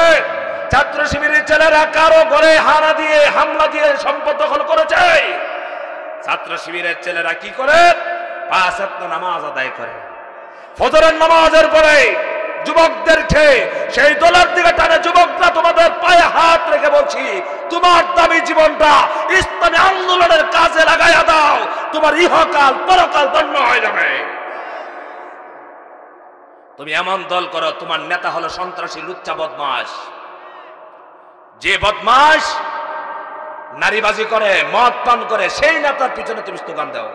ছাত্র শিবিরের ছেলেরা, কারো ঘরে হানা দিয়ে হামলা দিয়ে সম্পদ দখল করেছে। ছাত্র শিবিরের ছেলেরা কি করে? 5 ওয়াক্ত নামাজ আদায় করে। ফজরের নামাজের পরে যুবকদেরকে সেই দলের দিকে টানে। যুবকরা তোমাদের পায়ে হাত রেখে বলছি, তোমার দামি জীবনটা ইসলামী আন্দোলনের কাজে লাগাইয়া দাও, তোমার ইহকাল পরকাল ধন্য হয়ে যাবে। তুমি এমন দল করো, তোমার নেতা হলো সন্ত্রাসী লুচ্চা বদমাশ। যে বদমাশ নারীবাজি করে, মদ পান করে, সেই নেতার পিছনে তুমি স্লোগান দাও।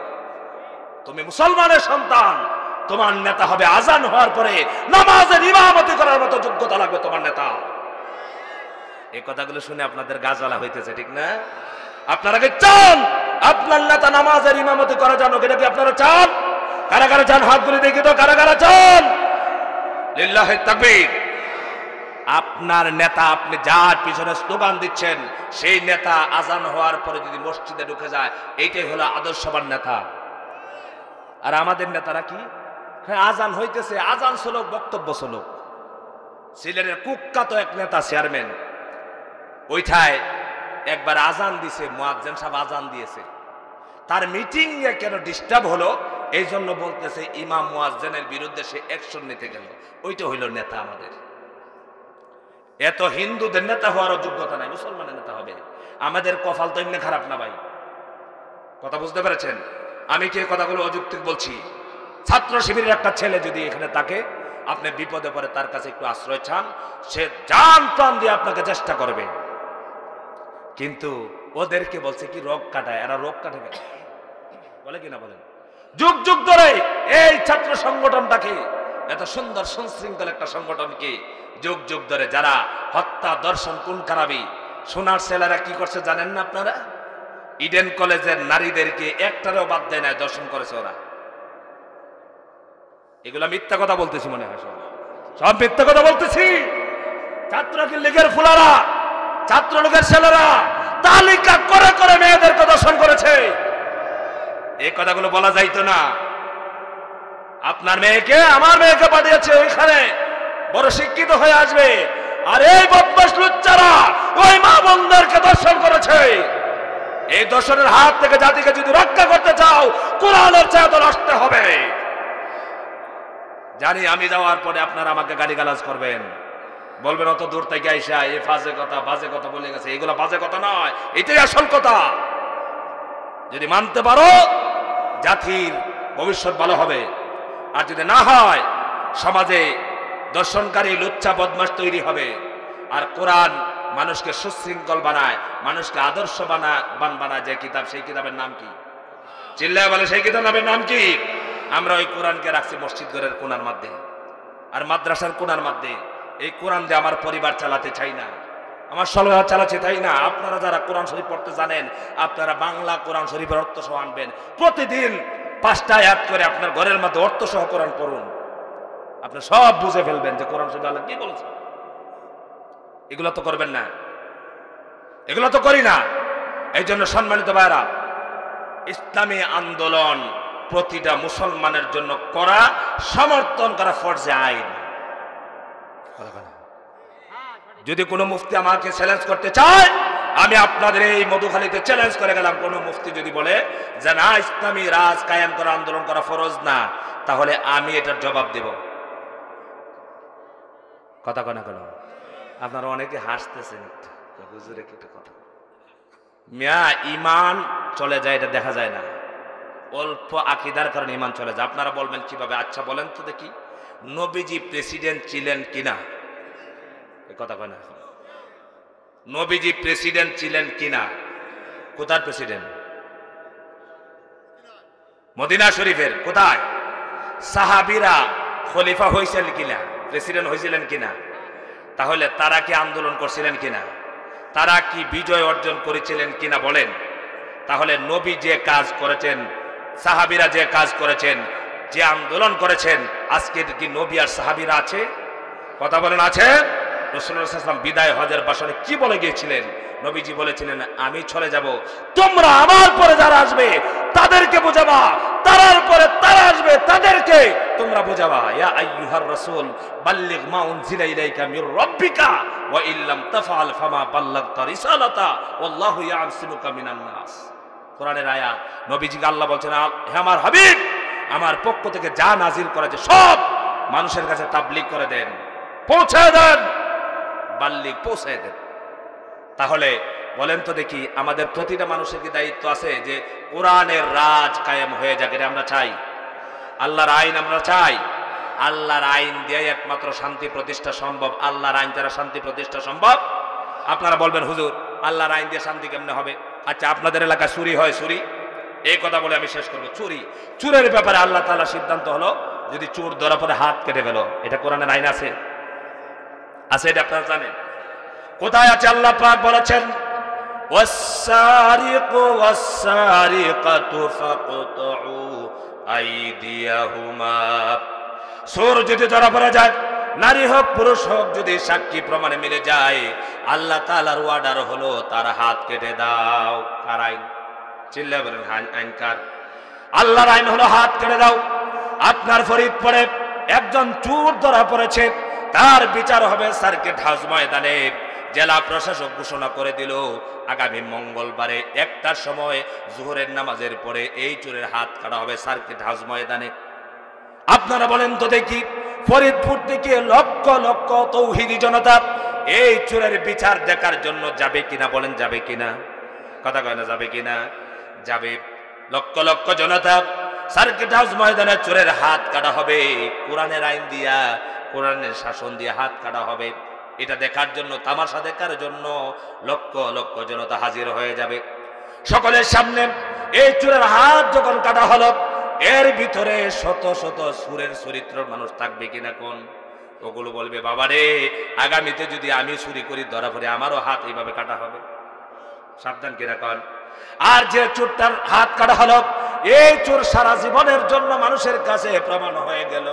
তুমি মুসলমানের সন্তান, তোমার নেতা হবে আজান হওয়ার পরে নামাজের ইমামতি করার মতো যোগ্যতা লাগবে তোমার নেতা। এই কথাগুলো শুনে আপনাদের গা জ্বালা হইতেছে, ঠিক না? আপনারা কি চান আপনার নেতা নামাজের ইমামতি করা জানো? এটা কি আপনারা চান? কারা কারা চান? হাতগুলি দেখি তো, কারা কারা চান? লিল্লাহি তাকবীর। আপনার নেতা, আপনি যার পিছনে স্লোগান দিচ্ছেন, সেই নেতা আজান হওয়ার পরে যদি মসজিদে ঢুকে যায়, এইটাই হলো আদর্শবান নেতা। আর আমাদের নেতারা কি? হ্যাঁ, আজান হইতেছে, আজান শ্লোক, বক্তব্য শ্লোক। সিলেটের কুখ্যাত এক নেতা চেয়ারম্যান, ওইটায় একবার আজান দিছে, মুয়াজ্জিন সাহেব আজান দিয়েছে, তার মিটিং এ কেন ডিস্টার্ব হলো, এই জন্য বলতেছে ইমাম মুয়াজ্জিনের বিরুদ্ধে সে অ্যাকশন নিতে গেল। ওইটা হইল নেতা আমাদের। এত হিন্দুদের নেতা হওয়ার যোগ্যতা নাই, মুসলমানের নেতা হবে। আমাদের কপাল তো এমনি খারাপ না ভাই। কথা বুঝতে পেরেছেন? আমি কি কথাগুলো অযৌক্তিক বলছি? ছাত্র শিবিরের একটা ছেলে যদি এখানে থাকে, আপনি বিপদে পড়ে তার কাছে একটু আশ্রয় চান, সে জান প্রাণ দিয়ে আপনাকে চেষ্টা করবে। কিন্তু ওদেরকে বলছে কি রোগ কাটায়, এরা রোগ কাটে কেন? বলে কিনা বলেন? যুগ যুগ ধরে এই ছাত্র সংগঠনটাকে, এত সুন্দর সুশৃঙ্খল একটা সংগঠনকে যুগ যুগ ধরে যারা হত্যা, দর্শন, খুন খারাপি, সোনার ছেলেরা কি করছে জানেন না আপনারা? ইডেন কলেজের নারীদেরকে একটারও বাদ দেয় না, দর্শন করেছে ওরা। এগুলা মিথ্যা কথা বলতেছি মনে হয়, সব মিথ্যা কথা বলতেছি। ছাত্র লীগের ফুলারা, ছাত্র লীগের ছেলেরা তালিকা করে করে মেয়েদেরকে দর্শন করেছে। এই কথাগুলো বলা যাইতো না। আপনার মেয়েকে আমার মেয়েকে পাঠিয়েছে ওইখানে, বড় শিক্ষিত হয়ে আসবে। আর এই বদমাশ লুচ্চারা ওই মা বোনদেরকে দর্শন করেছে। এই দর্শনের হাত থেকে জাতিকে যদি রক্ষা করতে চাও, কোরআনের চাদর আসতে হবে। জানি আমি যাওয়ার পরে আপনারা আমাকে গালিগালাজ করবেন, বলবেন অত দূর থেকে আইসা এই বাজে কথা বাজে কথা বলে গেছে। এগুলো বাজে কথা নয়, এটাই আসল কথা। যদি মানতে পারো জাতির ভবিষ্যৎ ভালো হবে, আর যদি না হয় সমাজে দর্শনকারী লুচ্চা বদমাশ তৈরি হবে। আর কোরআন মানুষকে সুশৃঙ্খল বানায়, মানুষকে আদর্শবান বানায়। যে কিতাব, সেই কিতাবের নাম কি? চিল্লায় বলে সেই কিতাবের নাম কি? আমরা ওই কোরআনকে রাখছি মসজিদ ঘরের কোণার মধ্যে আর মাদ্রাসার কোণার মধ্যে। এই কোরআন দিয়ে আমার পরিবার চালাতে চাই না, আমার সলগা চালাতে চাই না। আপনারা যারা কোরআন শরীফ পড়তে জানেন, আপনারা বাংলা কোরআন শরীফের অর্থ সহ আনবেন। প্রতিদিন 5টা আয়াত করে আপনার ঘরের মধ্যে অর্থ সহ কোরআন পড়ুন, আপনি সব বুঝে ফেলবেন যে কোরআন শরীফ আল্লাহ কি বলছে। এগুলো তো করবেন না, এগুলো তো করি না। এই জন্য সম্মানিত ভাইরা, ইসলামী আন্দোলন প্রতিটা মুসলমানের জন্য করা, সমর্থন করা ফরজে আইন। যদি কোনো মুফতি আমাকে চ্যালেঞ্জ করতে চায়, আমি আপনাদের এই মধুখালীতে চ্যালেঞ্জ করে গেলাম, কোন মুফতি যদি বলে যে না ইসলামী রাজ কায়েম করা, আন্দোলন করা ফরজ না, তাহলে আমি এটার জবাব দেব। কথা কনা কেন? আপনারা অনেকে হাসতেছেন, হুজুরে কি কথা মিয়া, ইমান চলে যায় এটা দেখা যায় না, অল্প আকীদার কারণে ইমান চলে যায়। আপনারা বলবেন কিভাবে? আচ্ছা বলেন তো দেখি, নবীজি প্রেসিডেন্ট ছিলেন কিনা? এই কথা কয় না। নবীজি প্রেসিডেন্ট ছিলেন কিনা? কোথার প্রেসিডেন্ট? মদিনা শরীফের। কোথায়? সাহাবীরা খলিফা হয়েছিলেন কিনা? প্রেসিডেন্ট হয়েছিলেন কিনা? তাহলে তারা কি আন্দোলন করছিলেন কিনা? তারা কি বিজয় অর্জন করেছিলেন কিনা বলেন? তাহলে নবী যে কাজ করেছেন, সাহাবীরা যে কাজ করেছেন, যে আন্দোলন করেছেন, আজকে কি নবী আর সাহাবীরা আছে? কথা বলেন আছে? রাসূলুল্লাহ সাল্লাল্লাহু আলাইহি ওয়াসাল্লাম বিদায় হজের ভাষণে কি বলে গিয়েছিলেন? নবীজি বলেছিলেন আমি চলে যাব, তোমরা আমার পরে যারা আসবে তাদেরকে বোঝাবা, তারার পরে তারা আসবে তাদেরকে তোমরা বোঝাবা। ইয়া আইয়ুহার রাসূল বাল্লিগ মা উনজিলা ইলাইকা মির রাব্বিকা ওয়া ইল্লাম তাফআল ফামা বাল্লাগতা রিসালাতা ওয়াল্লাহু ইয়াসিমুকা মিনান নাস। কোরআনের আয়াত। নবীজিকে আল্লাহ বলছেন, হে আমার হাবিব, আমার পক্ষ থেকে যা নাজিল করেছে সব মানুষের কাছে তাবলীগ করে দেন, পৌঁছে দেন, বাল্লিগ পৌঁছে দেন। তাহলে বলেন তো দেখি, আমাদের প্রতিটা মানুষের কি দায়িত্ব আছে যে কোরআনের রাজ কায়েম হয়ে যাক? এটা আমরা চাই। আল্লাহর আইন আমরা চাই। আল্লাহর আইন দিয়ে একমাত্র শান্তি প্রতিষ্ঠা সম্ভব। আল্লাহর আইন দ্বারা শান্তি প্রতিষ্ঠা সম্ভব। আপনারা বলবেন হুজুর আল্লাহর আইন দিয়ে শান্তি কেমনে হবে? আচ্ছা আপনাদের এলাকায় চুরি হয়, চুরি, এই কথা বলে আমি শেষ করবো। চুরের ব্যাপারে আল্লাহ তাআলা সিদ্ধান্ত হলো যদি চোর ধরা পড়ে হাত কেটে ফেলো। এটা কোরআনের আইন আছে? আছে? এটা আপনারা জানেন? কোথায় আছে? আল্লাহ পাক বলেছেন ওয়াস-সারিকু ওয়াস-সারিকাতু ফাকতুউ আইদিয়াহুমা। চোর যদি ধরা পড়ে যায়, নারী হোক পুরুষ হোক, যদি সাক্ষী প্রমাণে মিলে যায়, আল্লাহ তাআলার অর্ডার হলো তার হাত কেটে দাও। কার আইন? চিল্লা বলেন আইন কার? আল্লাহর আইন হলো হাত কেটে দাও। আপনার ফরিদপুরে একজন চোর ধরা পড়েছে, তার বিচার হবে সার্কিট হাউস ময়দানে। জেলা প্রশাসক ঘোষণা করে দিল আগামী মঙ্গলবারে 1টার সময় জোহরের নামাজের পরে এই চোরের হাত কাটা হবে সার্কিট হাউস ময়দানে। আপনারা বলেন তো দেখি, ফরিদপুর থেকে লক্ষ লক্ষ তৌহিদি জনতা এই চোরের বিচার দেখার জন্য যাবে কিনা? বলেন যাবে কিনা? কথা কয় না? যাবে কিনা? যাবে। লক্ষ লক্ষ জনতা সার্কিট হাউস ময়দানে চোরের হাত কাটা হবে। কোরআনের আইন দিয়া, কোরআনের শাসন দিয়ে হাত কাটা হবে। এটা দেখার জন্য, তামাশা দেখার জন্য লক্ষ লক্ষ জনতা হাজির হয়ে যাবে সকলের সামনে। এই চোরের হাত যখন কাটা হলো, এর ভিতরে শত শত সুরের চরিত্র মানুষ থাকবে কিনা? কোন ওগুলো বলবে বাবারে, আগামীতে যদি আমি চুরি করি ধরা পড়ে আমারও হাত এইভাবে কাটা হবে। সাবধান কিনা কোন? আর যে চোরটার হাত কাটা হলো, এই চোর সারা জীবনের জন্য মানুষের কাছে প্রমাণ হয়ে গেল।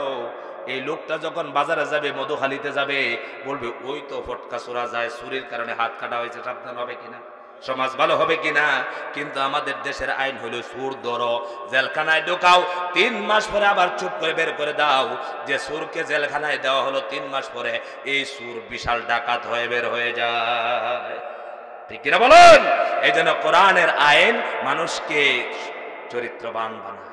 এই লোকটা যখন বাজারে যাবে, মধুখালীতে যাবে, বলবে ওই তো ফটকা চোরা যায়, চুরির কারণে হাত কাটা হয়েছে। সাবধান হবে কিনা? সমাজ ভালো হবে কিনা? কিন্তু আমাদের দেশের আইন হলো সুর ধরো, জেলখানায় ঢোকাও, 3 মাস পরে আবার চুপ করে বের করে দাও। যে সুরকে জেলখানায় দেওয়া হলো 3 মাস পরে, এই সুর বিশাল ডাকাত হয়ে বের হয়ে যায়। ঠিক কিনা বলেন? এই জন্য কোরআনের আইন মানুষকে চরিত্রবান বানায়।